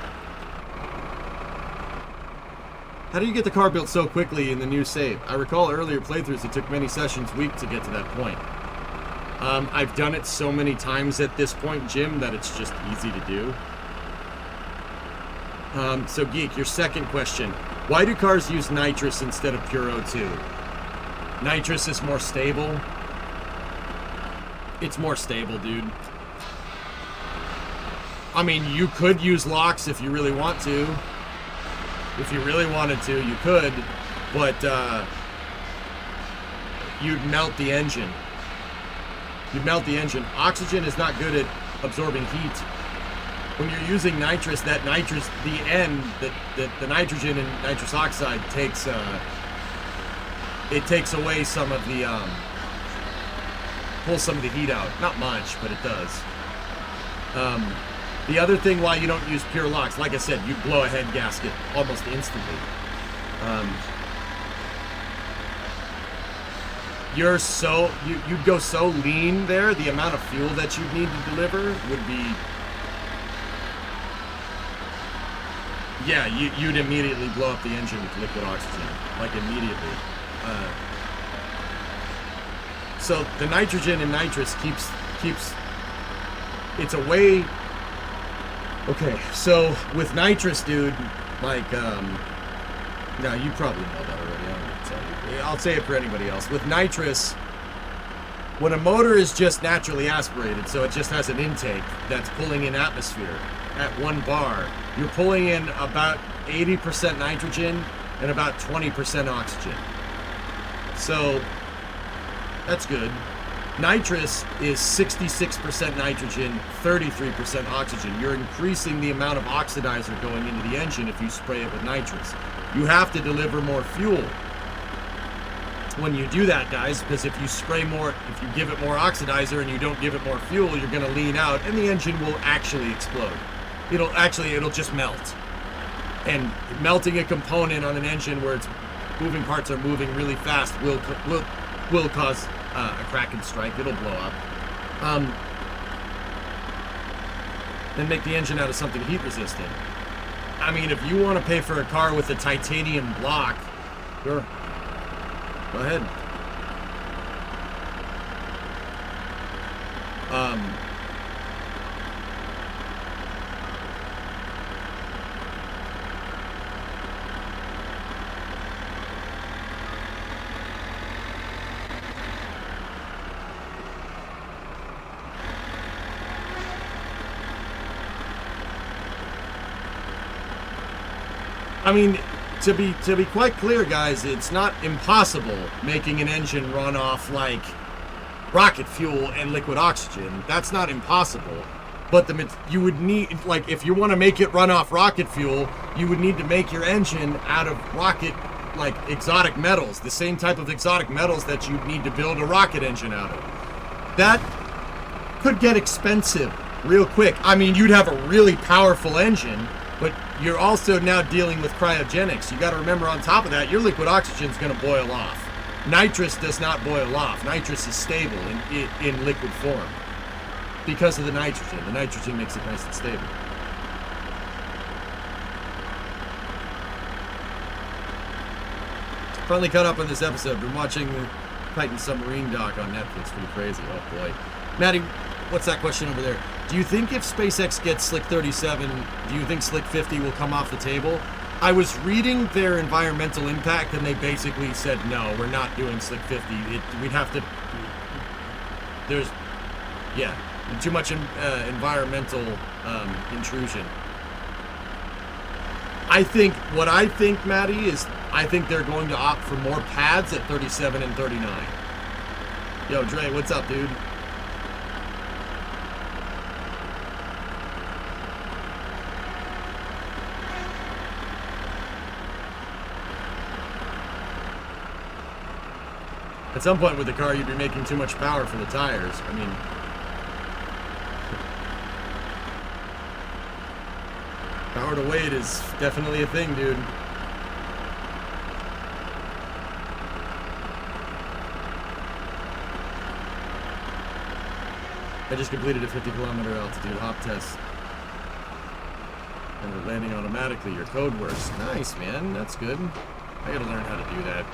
How do you get the car built so quickly in the new save? I recall earlier playthroughs, it took many sessions a week to get to that point. I've done it so many times at this point, Jim, that it's just easy to do. So Geek, your second question. Why do cars use nitrous instead of pure O2? Nitrous is more stable. It's more stable, dude. I mean, you could use locks if you really want to. If you really wanted to, you could. But, you'd melt the engine. You'd melt the engine. Oxygen is not good at absorbing heat. When you're using nitrous, that nitrous, the end, the nitrogen in nitrous oxide takes, it takes away some of the, pulls some of the heat out. Not much, but it does. The other thing why you don't use pure locks, like I said, you blow a head gasket almost instantly. You'd go so lean there, the amount of fuel that you'd need to deliver would be, yeah, you'd immediately blow up the engine with liquid oxygen, like immediately. So the nitrogen in nitrous keeps, it's a way, okay, so with nitrous, dude, like, no, you probably know that already, I don't need to tell you. I'll say it for anybody else. With nitrous, when a motor is just naturally aspirated, so it just has an intake that's pulling in atmosphere at 1 bar, you're pulling in about 80% nitrogen and about 20% oxygen. So, that's good. Nitrous is 66% nitrogen, 33% oxygen. You're increasing the amount of oxidizer going into the engine if you spray it with nitrous. You have to deliver more fuel when you do that, guys, because if you spray more, if you give it more oxidizer and you don't give it more fuel, you're going to lean out and the engine will actually explode. It'll just melt. And melting a component on an engine where its moving parts are moving really fast will cause a crack and strike. It'll blow up. Then make the engine out of something heat resistant. I mean, if you want to pay for a car with a titanium block, sure. Go ahead. I mean, to be quite clear, guys, it's not impossible making an engine run off like rocket fuel and liquid oxygen. That's not impossible. But you would need, like, if you want to make it run off rocket fuel, you would need to make your engine out of rocket, like, exotic metals, the same type of exotic metals that you'd need to build a rocket engine out of. That could get expensive real quick. I mean, you'd have a really powerful engine, but you're also now dealing with cryogenics. You got to remember, on top of that, your liquid oxygen is going to boil off. Nitrous does not boil off. Nitrous is stable in liquid form because of the nitrogen. The nitrogen makes it nice and stable. Finally caught up on this episode. Been watching the Titan Submarine doc on Netflix. Pretty crazy. Oh boy. Maddie, what's that question over there? Do you think if SpaceX gets Slick 37, do you think Slick 50 will come off the table? I was reading their environmental impact, and they basically said, no, we're not doing Slick 50. We'd have to... There's... Yeah, too much environmental intrusion. What I think, Maddie, is I think they're going to opt for more pads at 37 and 39. Yo, Dre, what's up, dude? At some point with the car, you'd be making too much power for the tires. I mean... Power to weight is definitely a thing, dude. I just completed a 50-kilometer altitude hop test. And we're landing automatically. Your code works. Nice, man. That's good. I gotta learn how to do that.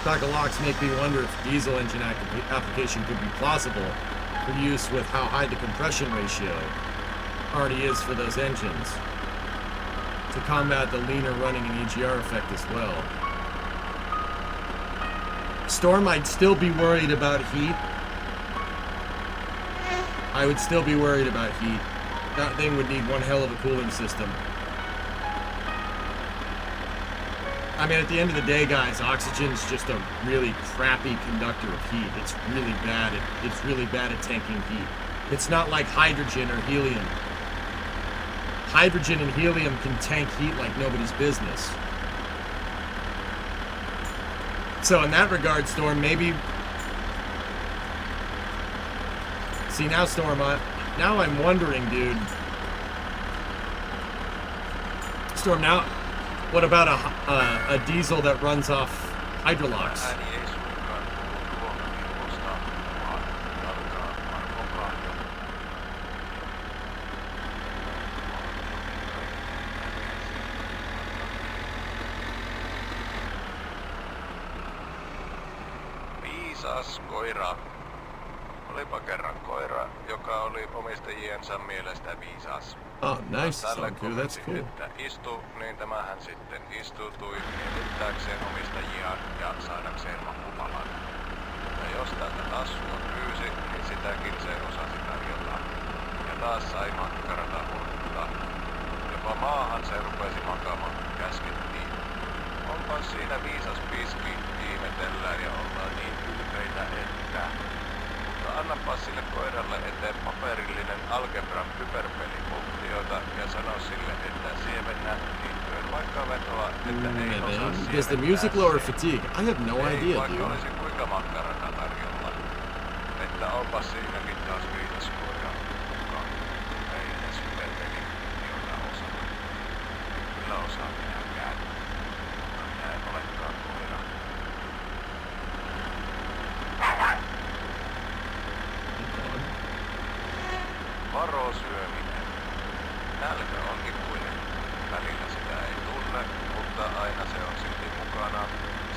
Dr. Locks make me wonder if diesel engine application could be plausible for use with how high the compression ratio already is for those engines to combat the leaner running and EGR effect as well. Storm, I'd still be worried about heat. I would still be worried about heat. That thing would need one hell of a cooling system. I mean, at the end of the day, guys, oxygen's just a really crappy conductor of heat. It's really bad at tanking heat. It's not like hydrogen or helium. Hydrogen and helium can tank heat like nobody's business. So in that regard, Storm, maybe... See, now, Storm, now I'm wondering, dude. Storm, now, what about a diesel that runs off hydrolox? Ääni ei suinkaan tullut ruokavirrosta, vaan alkaa arvokaa. Viisas koira. Olipa kerran koira, joka oli omistajiensa mielestä viisas. Oh, nice. Tälle Sound cool. That's cool. että istu, niin tämähän sitten istutui mietittääkseen omistajiaan ja saadakseen loppupalan. Ja jos tältä tassua pyysi, niin sitäkin se osasi tarjota. Ja taas sai makkarata hurttaa. Jopa maahan se rupesi makaamaan, kun käskettiin. Onpa siinä viisas piski, ihmetellään ja ollaan niin ylpeitä, että... Mutta annapa sille koiralle eteen paperillinen algebran hyperpelifunktioita ja sano sille, että siemennä liittyen vaikka vetoa, että ei osaa Does the music lower fatigue? I have no ei, idea, vaikka dude. olisi kuinka makkarata tarjolla. Että onpa siinäkin taas viisas koira, joka ei edes hyperpelifunktioita osaa. Kyllä osaa minäkään, mutta minä en olekaan koira. Varo syöminen. Nälkä on ikuinen. Välillä sitä ei tunne, mutta aina se on silti mukana.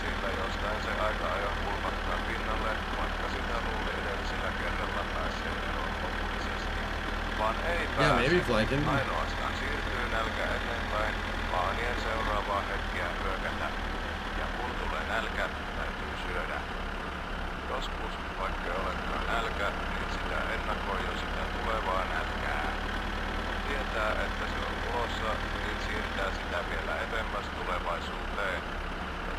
Sillä jostain se aika ajoin pulpattaa pinnalle, vaikka sitä luuli edellisellä kerralla päässeen eroon lopullisesti. Vaan ei pääse. maybe flanking. Ainoastaan siirtyy nälkä eteenpäin, maanien seuraavaa hetkeä hyökätä. Ja kun tulee nälkä, täytyy syödä. Joskus, vaikka ei olekaan nälkä, niin sitä ennakoi jo sitä tulevaa nälkää. Kun tietää, että se on tulossa, niin siirtää sitä vielä edemmäs tulevaisuuteen.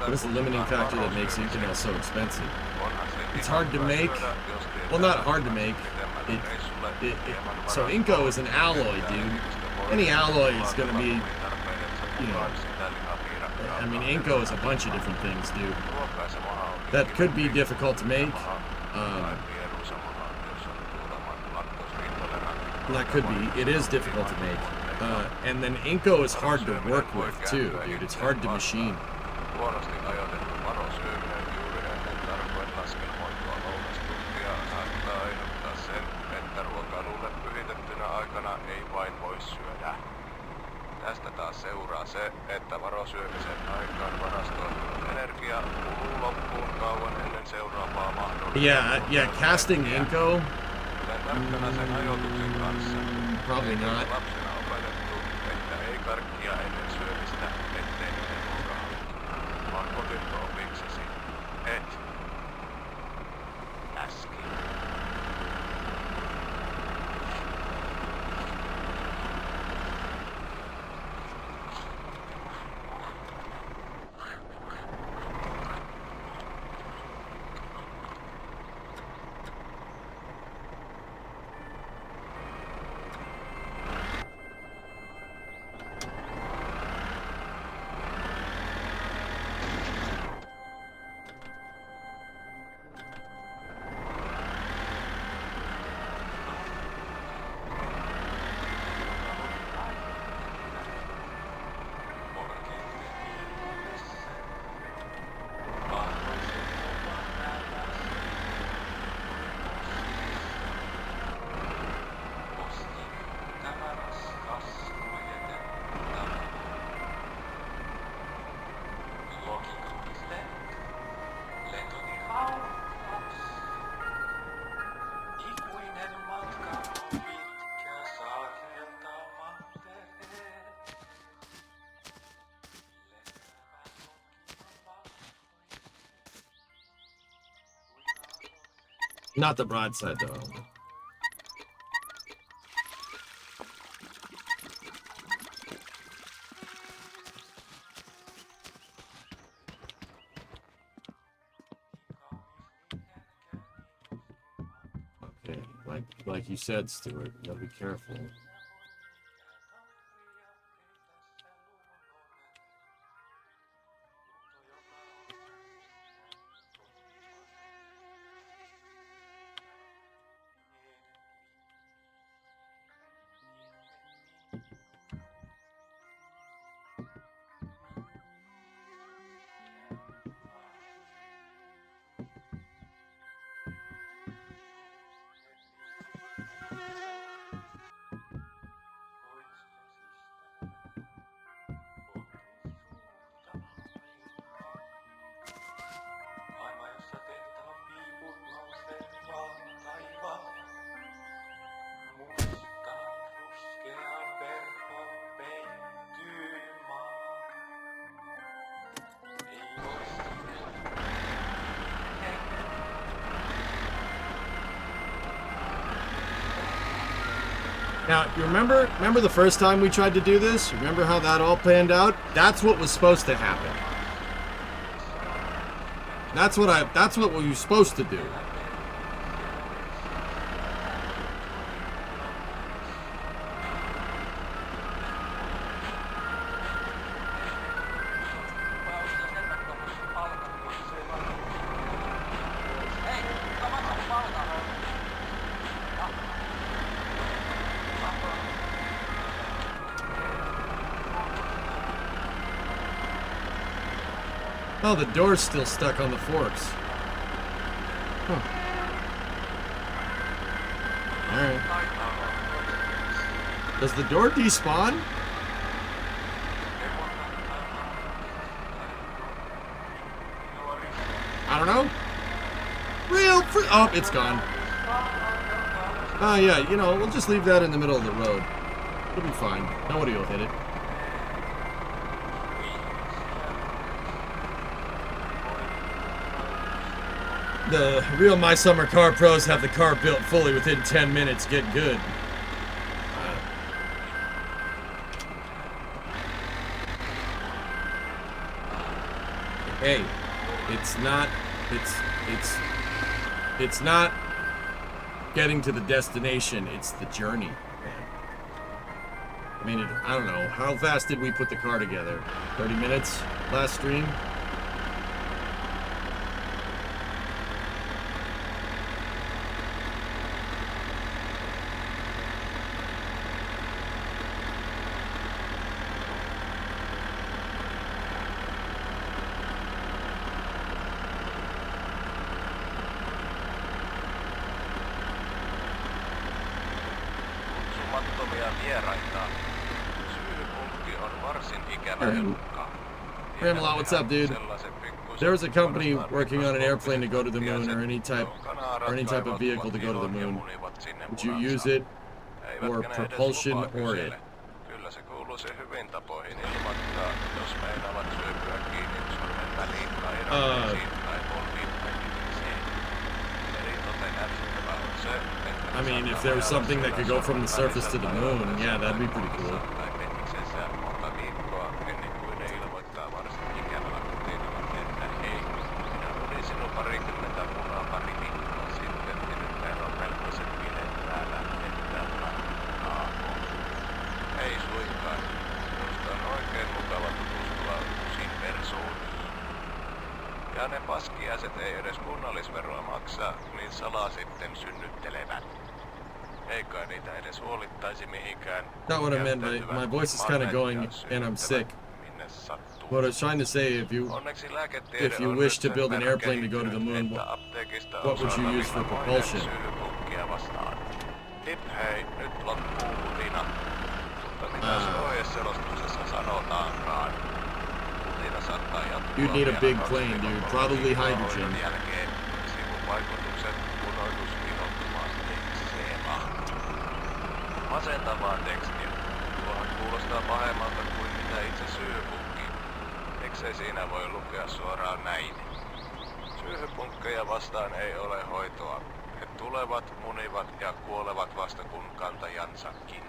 What is the limiting factor that makes Inconel so expensive? Onhan se It's ihan hard to hyvä make. syödä, jos tietää, Well, not hard to että make. pitemmällä reissulle hieman So varastoa Inco is an alloy, dude. Any alloy is going to be, you know, I mean, Inco is a bunch of different things, dude. That could be difficult to make. That could be. It is difficult to make. And then Inco is hard to work with, too, dude. It's hard to machine. Huonosti ajoitettu varosyöminen juuri ennen tarkoin laskelmoitua lounastuntia saattaa aiheuttaa sen, että ruokailulle pyhitettynä aikana ei vain voi syödä. Tästä taas seuraa se, että varosyömisen aikaan varastoitunut energia kuluu loppuun kauan ennen seuraavaa mahdollisuutta. Yeah, casting Inco? Kuten tarkkana sen ajoituksen kanssa. Probably not. Lapsena opetettu, että ei karkkia ennen syömistä, ettei mene ruokahaltuun. Vaan otinko opiksesi? Et. Äsken. Not the broadside, though. Okay, like you said, Stuart, you gotta be careful. Now, you remember the first time we tried to do this? Remember how that all panned out? That's what was supposed to happen. That's what we were supposed to do. Oh, the door's still stuck on the forks. Huh. Alright. Does the door despawn? I don't know. Oh, it's gone. Oh, yeah, you know, we'll just leave that in the middle of the road. It'll be fine. Nobody will hit it. The real My Summer Car Pros have the car built fully within 10 minutes. Get good. Hey, it's not getting to the destination. It's the journey. I mean, I don't know. How fast did we put the car together? 30 minutes last stream? Ramla, what's up, dude? There was a company working on an airplane to go to the moon, or any type of vehicle to go to the moon. Would you use it, or propulsion, or it? I mean, if there was something that could go from the surface to the moon, yeah, that'd be pretty cool. Not what I meant. My voice is kind of going, and I'm sick. What I was trying to say, if you wish to build an airplane to go to the moon, what would you use for propulsion? You'd need a big plane, dude. Probably hydrogen. Masentavaa tekstiä. Tuohan kuulostaa pahemmalta kuin mitä itse syyhypunkki. Miksei siinä voi lukea suoraan näin? Syyhypunkkeja vastaan ei ole hoitoa. He tulevat, munivat ja kuolevat vasta kun kantajansakin.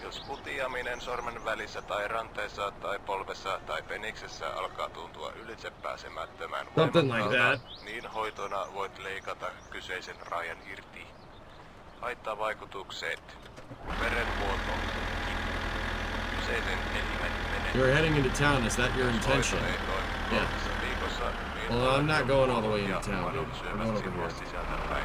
Jos putiaminen sormen välissä tai ranteessa tai polvessa tai peniksessä alkaa tuntua ylitsepääsemättömän Something like voimakkaalta, niin hoitona voit leikata kyseisen rajan irti. Haittavaikutukset. Verenvuoto. Kyseisen elimen menetys. You're heading into town. Is that your intention? Yeah. Well, I'm not going all the way into town, dude. I'm going over here.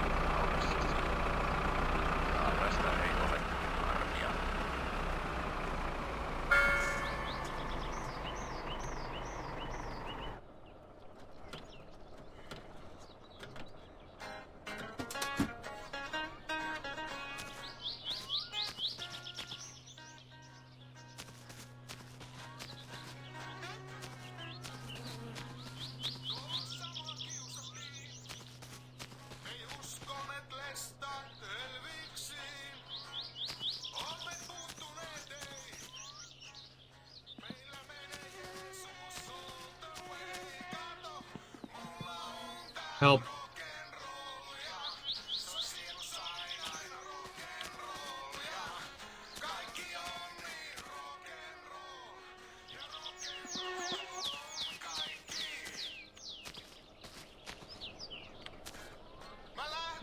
Help.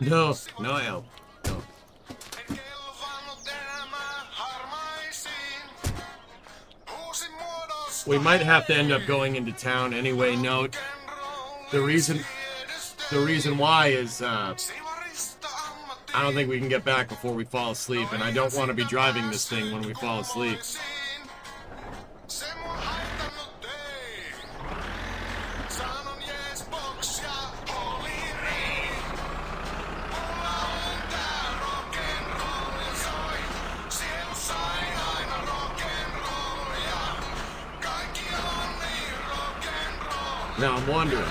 No, no help. No. We might have to end up going into town anyway. Note the reason why is I don't think we can get back before we fall asleep, and I don't want to be driving this thing when we fall asleep. Now I'm wondering.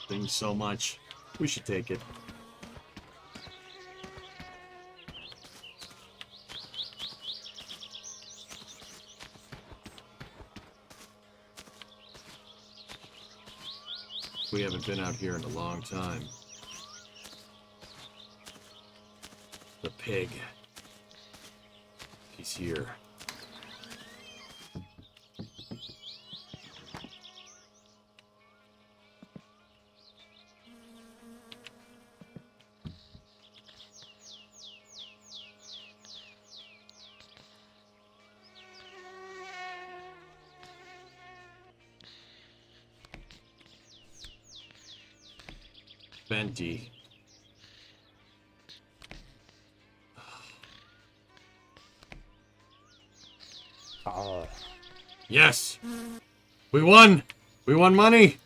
Things so much. We should take it. We haven't been out here in a long time. The pig. He's here. Venti. Yes! We won! We won money!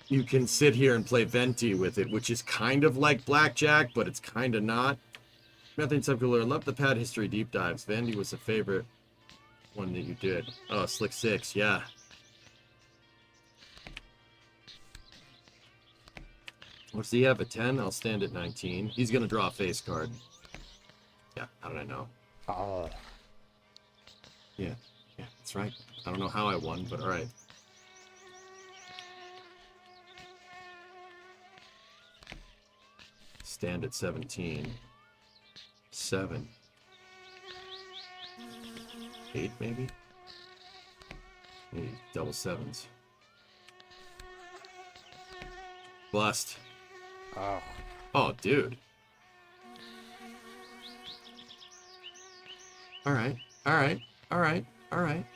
You can sit here and play Venti with it, which is kind of like Blackjack, but it's kind of not. Methane Subcooler, love the pad history deep dives. Venti was a favorite one that you did. Oh, Slick 6, yeah. What's he have, a 10? I'll stand at 19. He's going to draw a face card. Yeah, how did I know? Yeah, that's right. I don't know how I won, but alright. Stand at 17. 7. 8 maybe? Maybe double 7s. Blessed. Oh. Oh, dude. Alright, alright, alright, alright.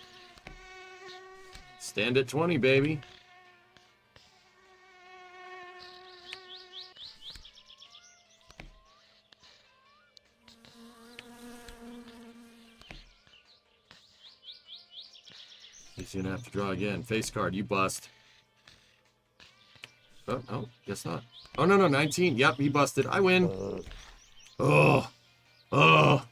Stand at 20, baby. He's gonna have to draw again. Face card, you bust. Oh, no, guess not. Oh, no, 19. Yep, he busted. I win. Oh. Oh.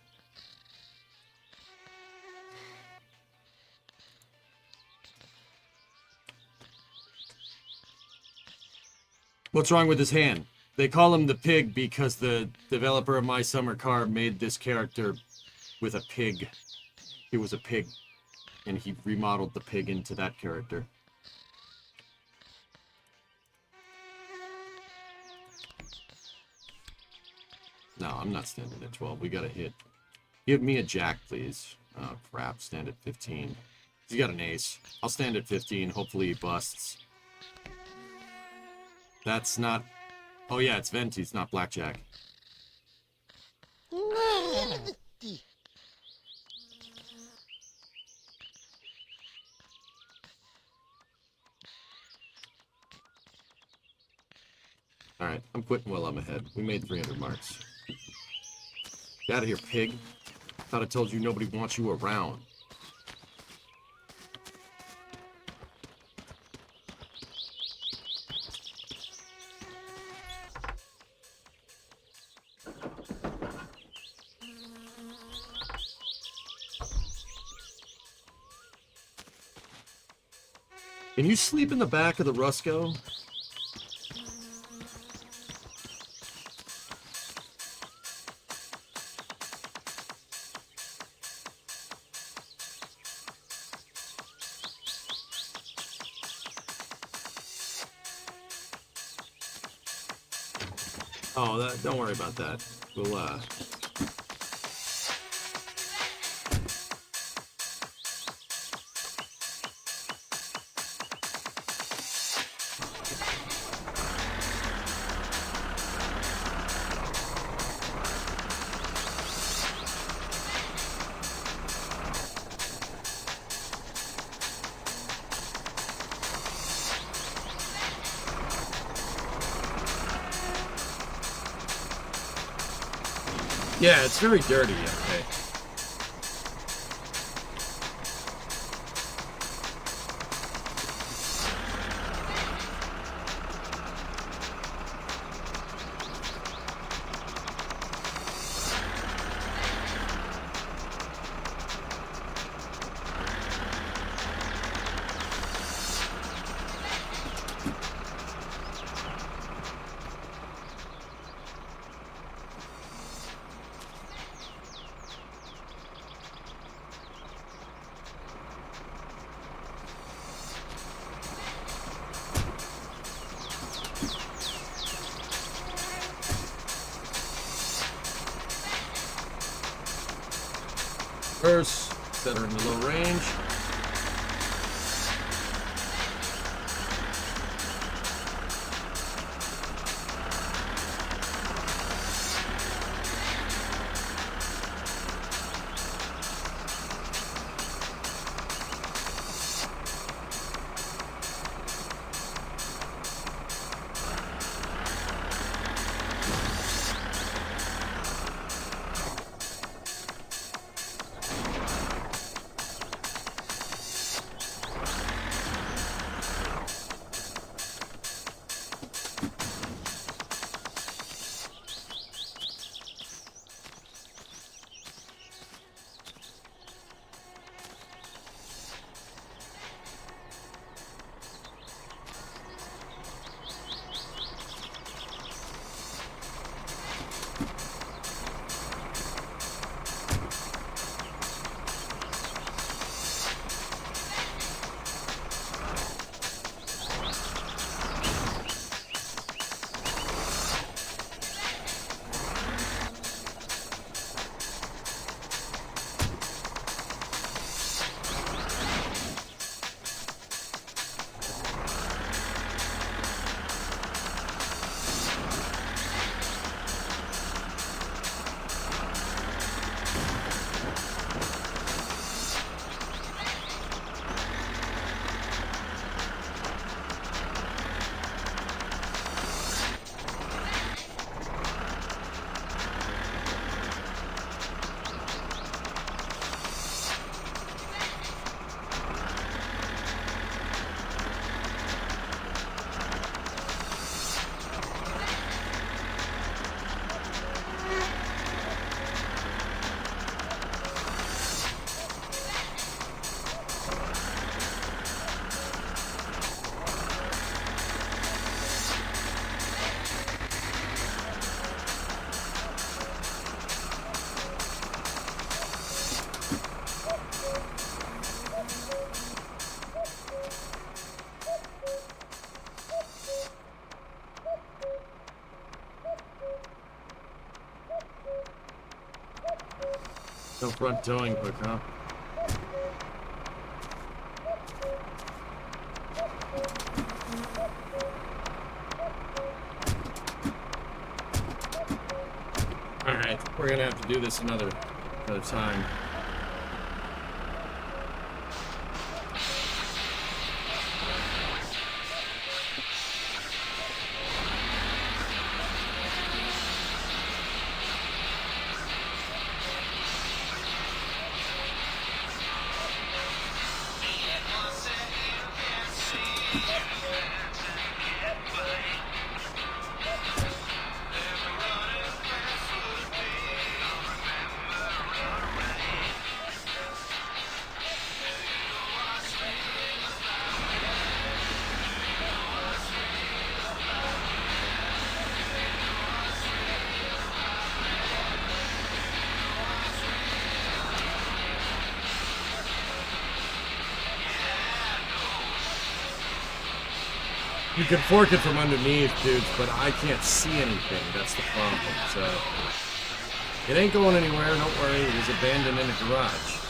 What's wrong with his hand? They call him the pig because the developer of My Summer Car made this character with a pig. He was a pig, and he remodeled the pig into that character. No, I'm not standing at 12. We got a hit. Give me a jack, please. Oh, crap. Stand at 15. He's got an ace. I'll stand at 15. Hopefully he busts. That's not... Oh, yeah, it's Venti. It's not blackjack. Alright, I'm quitting while I'm ahead. We made 300 marks. Get out of here, pig. Thought I told you nobody wants you around. Can you sleep in the back of the Rusco? Oh, don't worry about that. We'll, yeah, it's very dirty, okay. First, set her in the low range. No front towing hook, huh? Alright, we're gonna have to do this another time. You can fork it from underneath, dudes, but I can't see anything. That's the problem. So it ain't going anywhere. Don't worry. It was abandoned in a garage.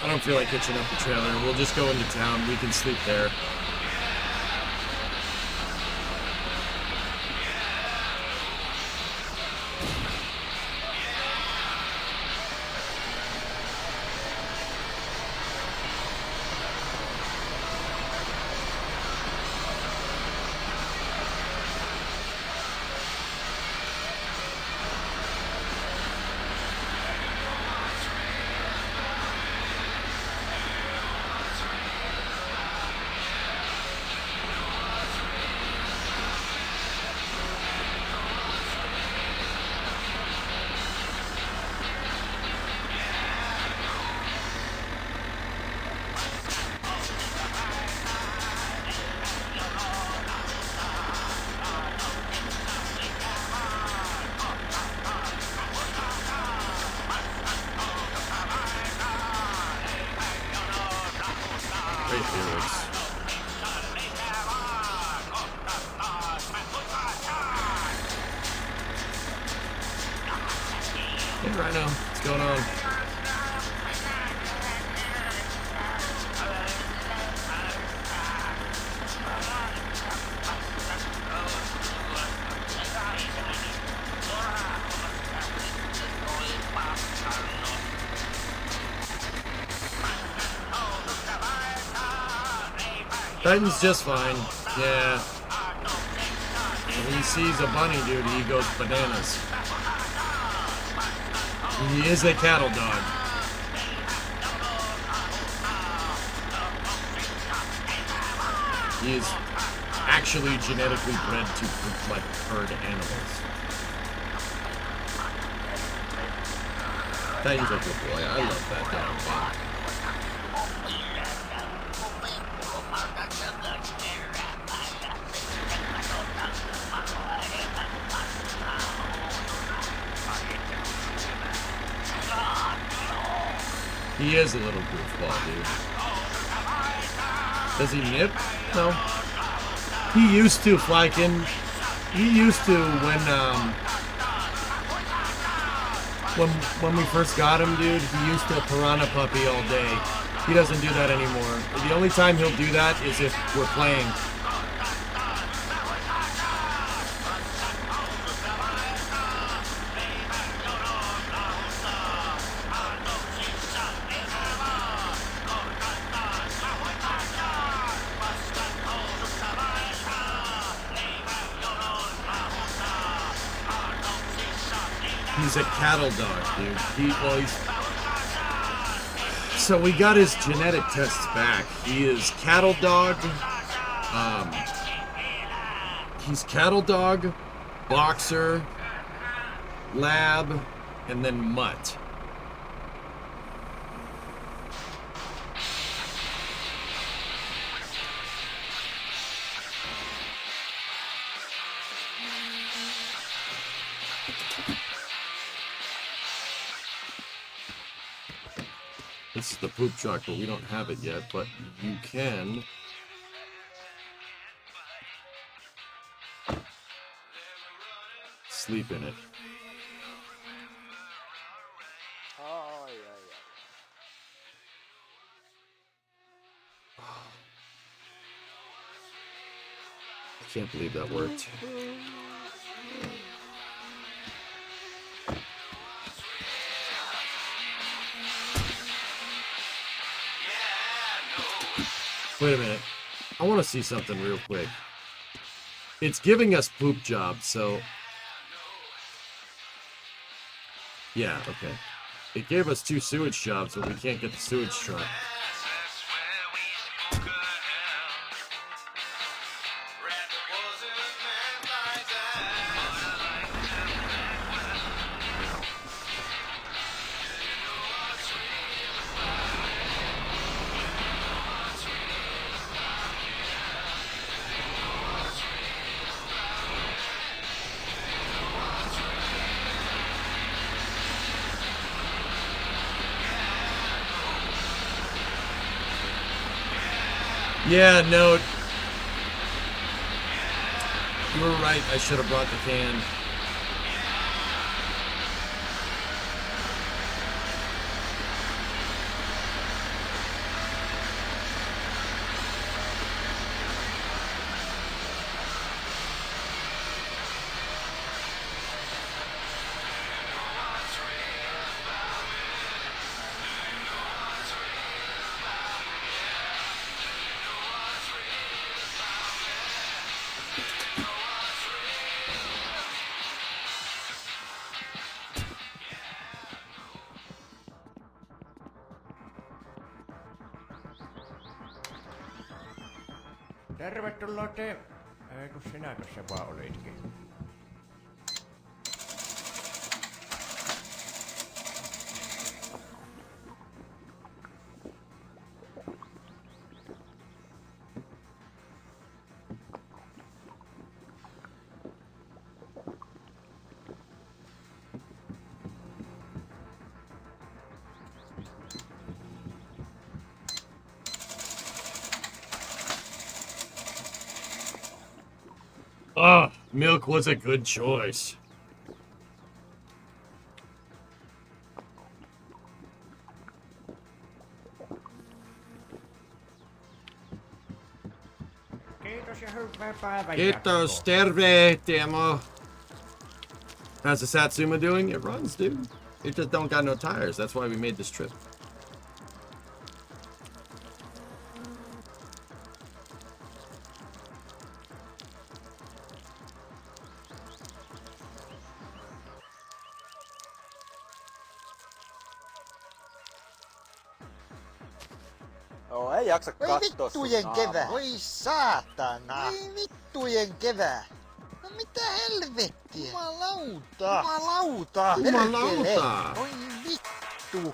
I don't feel like hitching up the trailer. We'll just go into town. We can sleep there. Hey, Rhino, what's going on? Titan's just fine. Yeah. When he sees a bunny, dude, he goes bananas. He is a cattle dog. He is actually genetically bred to like herd animals. Titan's a good boy. I love that dog. He is a little goofball, dude. Does he nip? No. He used to, Flykin. He used to when we first got him, dude. He used to piranha puppy all day. He doesn't do that anymore. The only time he'll do that is if we're playing. He's a cattle dog, dude. So we got his genetic tests back. He is cattle dog. He's cattle dog, boxer, lab, and then mutt. This is the poop truck, but we don't have it yet. But you can. Sleep in it. Oh, yeah. I can't believe that worked. Wait a minute. I want to see something real quick. It's giving us poop jobs, so... Yeah, okay. It gave us 2 sewage jobs, but we can't get the sewage truck. Yeah, no. You were right. I should have brought the can. Tervetuloa te... kun sinäkö se vaan olitkin? Oh, milk was a good choice. Kiitos ja hyvää päivän Kiitos, terve, Teemo. How's the Satsuma doing? It runs, dude. It just don't got no tires. That's why we made this trip. Joo, ei jaksa Voi kattoo sun vittujen naamaa. kevää. Voi saatana. Voi vittujen kevää. No mitä helvettiä? Jumalauta. Jumalauta. Jumalauta. Perkele. Voi vittu.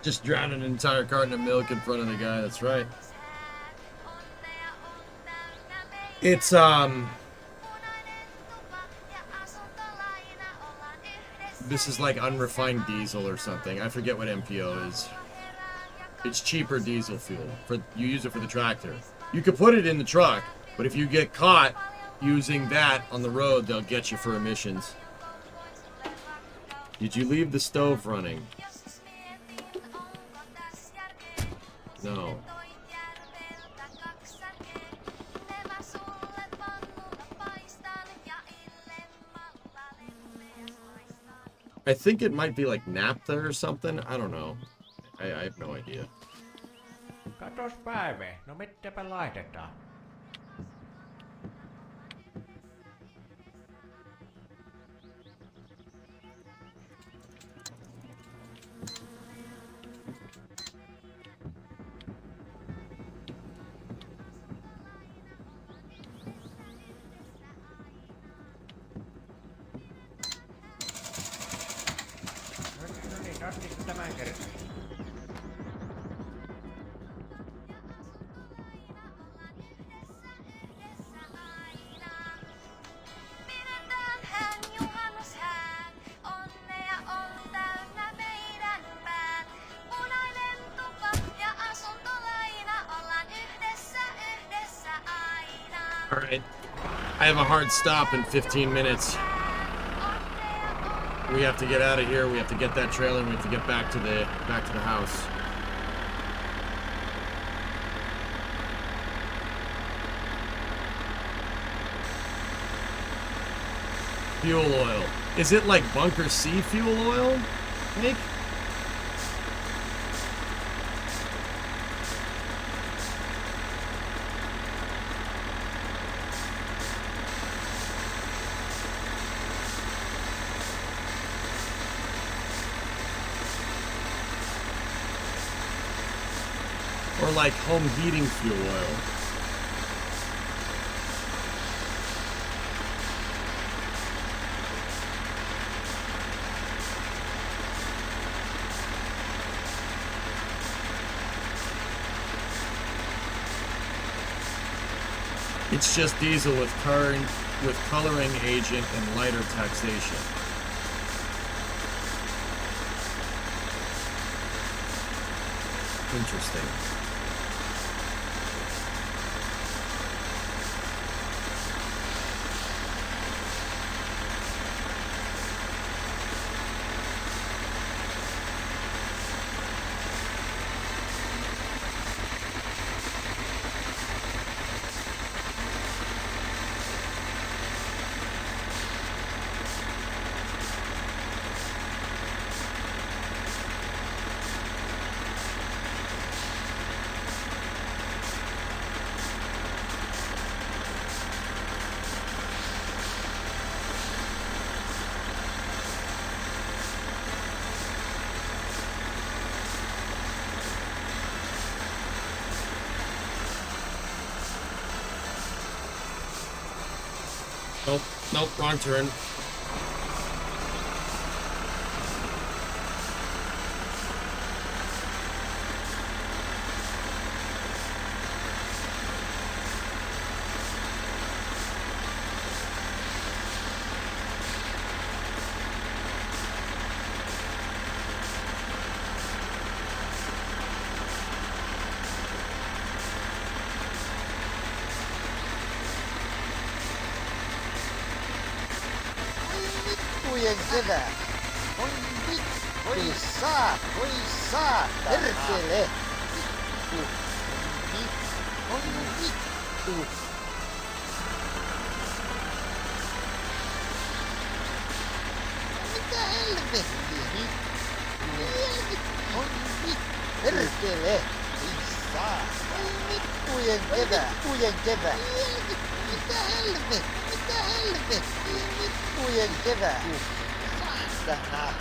Just drowned an entire carton of milk in front of the guy. That's right. It's this is like unrefined diesel or something. I forget what MPO is. It's cheaper diesel fuel. You use it for the tractor. You could put it in the truck, but if you get caught using that on the road, they'll get you for emissions. Did you leave the stove running? No. I think it might be like naphtha or something. I don't know. I have no idea. Katos Päivi, no mitäpä laitetaan? No niin, nostitko tämän kerran? Alright. I have a hard stop in 15 minutes. We have to get out of here. We have to get that trailer and we have to get back to the house. Fuel oil. Is it like Bunker C fuel oil, Nick? Or like home heating fuel oil. It's just diesel with coloring agent and lighter taxation. Interesting. Nope, wrong turn. Kevää. Oi vittu. Oi saa. Perkele. Vittu. Oi vittu. Mitä helvettiä? Oi vittu. Perkele. Ei saa. Oi vittujen kevää. Mitä helvettiä? Vittujen kevää. Saatana.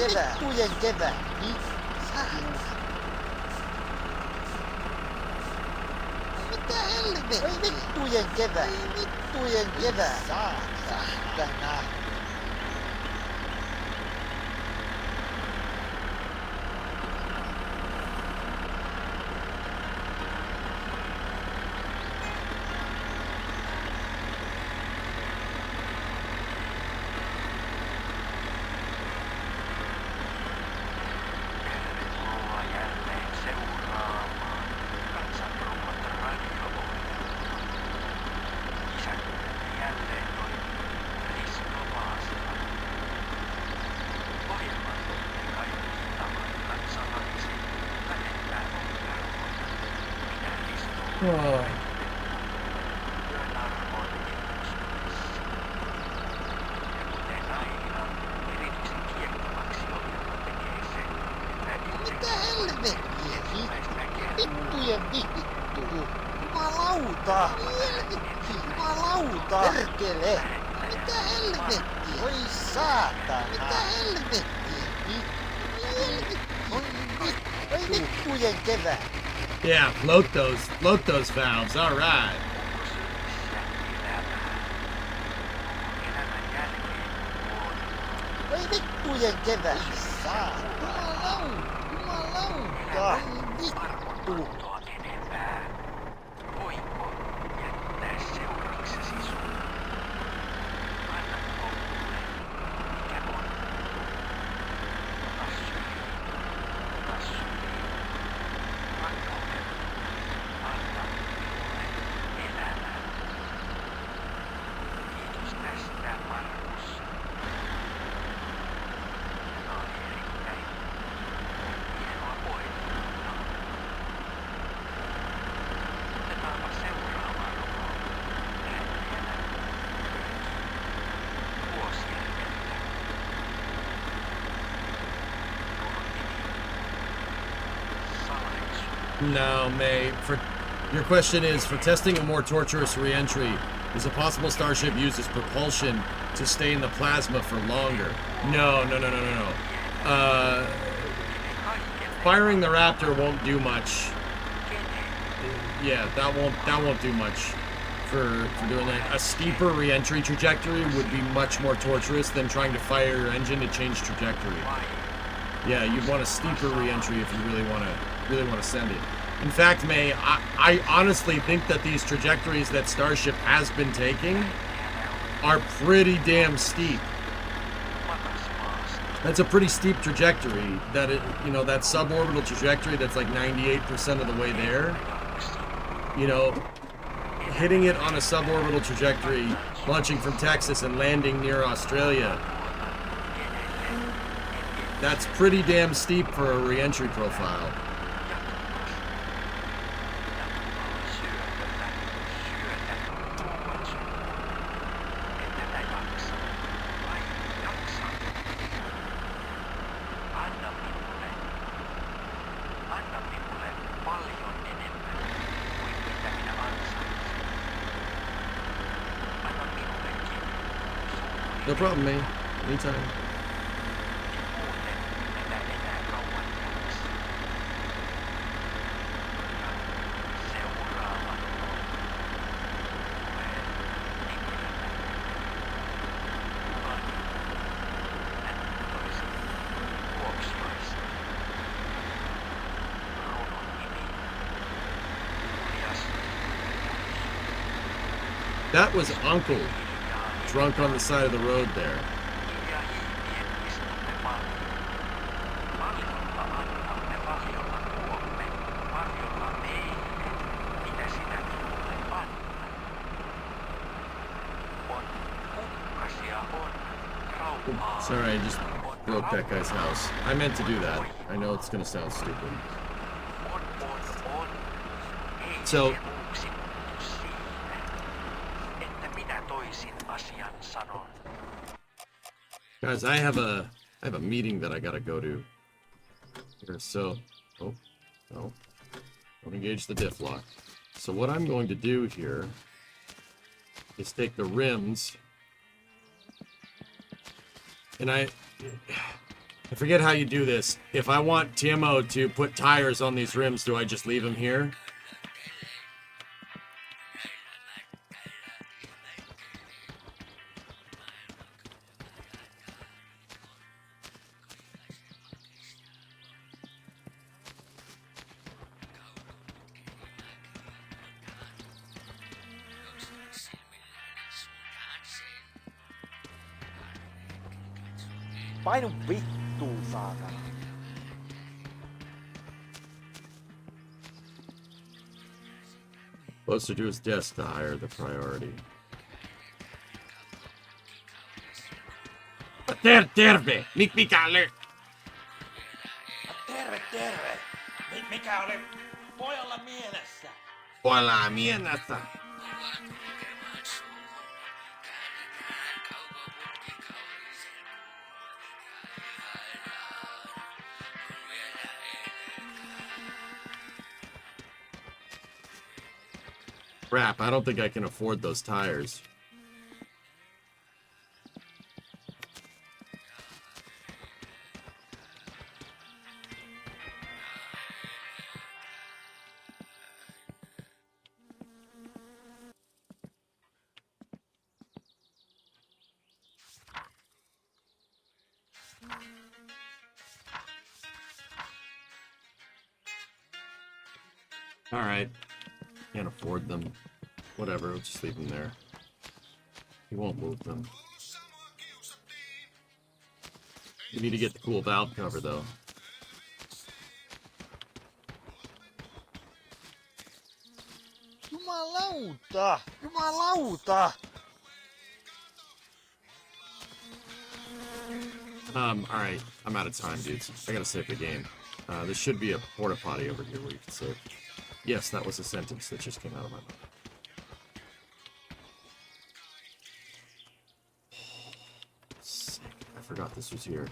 Vittujen kevää. Saatana. Mitä helvettiä? Oi vittujen kevät. Vittujen kevät. Saatana. Tervetuloa jälleen seuraamaan Kansanrummat radio-ohjelmaa. Isännänne jälleen toimii Risto Vaasala. Ohjelman tunne kaikki tavan kansalaiset lähettää ongelmoja. Minä Risto työn arvon ennustamissa. Ja kuten aina, erityisen kiehtovaksi ohjelma tekee sen, että itse Mitä helvettiä? ensimmäistä kertaa Vittujen vittu. Jumalauta. Helvetti. Jumalauta. Perkele. Mitä helvettiä? Oi saatana. Mitä helvettiä? Helvetti. Oi vittujen kevät. Yeah, float those valves. All right. onko sylissä elämää. Onko elämän jälkeen kuolema. Oi vittujen kevät. Saatana. Jumalauta. Vittu. Arvonantoa enempää. Voinko jättää seuraksesi sun? Annatko mulle, mikä on? Ota syliin. Rakkauden. Anna minulle elämää. Kiitos tästä, Markus. Tämä oli erittäin hienoa pohdintaa. Otetaanpa seuraava runo. Lähettäjänä Vuosjärveltä. Runon nimi. Salaisu. No, May. Your question is, for testing a more torturous re-entry, is it possible Starship uses propulsion to stay in the plasma for longer? No. Firing the Raptor won't do much. Yeah, that won't do much for doing that. A steeper re-entry trajectory would be much more torturous than trying to fire your engine to change trajectory. Yeah, you'd want a steeper re-entry if you really want to send it. In fact, May, I honestly think that these trajectories that Starship has been taking are pretty damn steep. That's a pretty steep trajectory. That suborbital trajectory that's like 98% of the way there. You know, hitting it on a suborbital trajectory, launching from Texas and landing near Australia. That's pretty damn steep for a re-entry profile. No problem, man. Anytime. That was Uncle, drunk on the side of the road there. Sorry, I just broke that guy's house. I meant to do that. I know it's gonna sound stupid. So, guys, I have a meeting that I gotta go to here. So, no, don't engage the diff lock. So what I'm going to do here is take the rims, and I forget how you do this. If I want TMO to put tires on these rims, do I just leave them here? Painu vittuun, saatana. Closer to his desk, the higher the priority. Terve! Mikä oli? Terve! Mikä oli pojalla mielessä? Pojalla mielessä. Crap, I don't think I can afford those tires. All right. Can't afford them. Whatever, we'll just leave them there. He won't move them. We need to get the cool valve cover, though. Jumalauta! Jumalauta! Alright. I'm out of time, dudes. I gotta save the game. There should be a porta potty over here where you can save. Yes, that was a sentence that just came out of my mouth. Sick. I forgot this was here.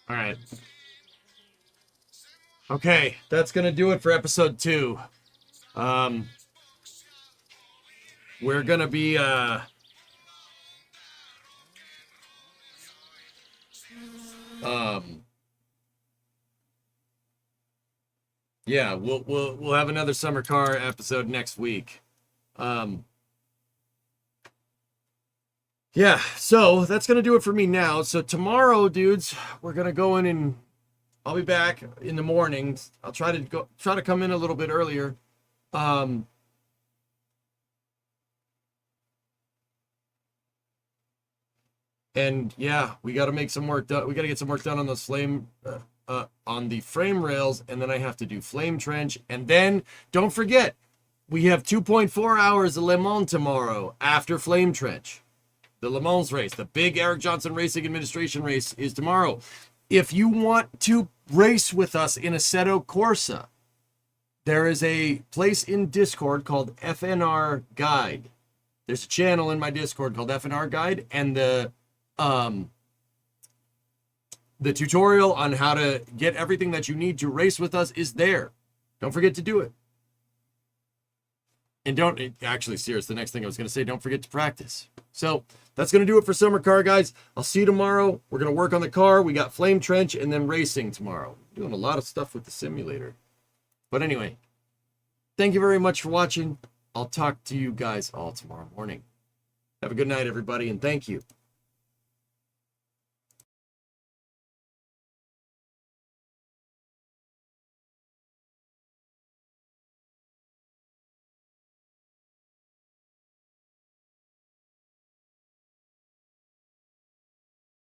All right. Okay, that's gonna do it for episode 2. We're gonna be yeah, we'll have another summer car episode next week. Yeah, so that's gonna do it for me now. So tomorrow, dudes, we're gonna go in and I'll be back in the mornings. I'll try to come in a little bit earlier. And yeah, we got to make some work done. We got to get some work done on those on the frame rails, and then I have to do flame trench. And then don't forget, we have 2.4 hours of Le Mans tomorrow after flame trench. The Le Mans race, the big Eric Johnson Racing Administration race, is tomorrow. If you want to race with us in Assetto Corsa, there is a place in Discord called FNR Guide. There's a channel in my Discord called FNR Guide, and the tutorial on how to get everything that you need to race with us is there. Don't forget to do it. And actually, serious, the next thing I was going to say, don't forget to practice. So that's going to do it for Summer Car, guys. I'll see you tomorrow. We're going to work on the car. We got flame trench and then racing tomorrow. Doing a lot of stuff with the simulator. But anyway, thank you very much for watching. I'll talk to you guys all tomorrow morning. Have a good night, everybody, and thank you.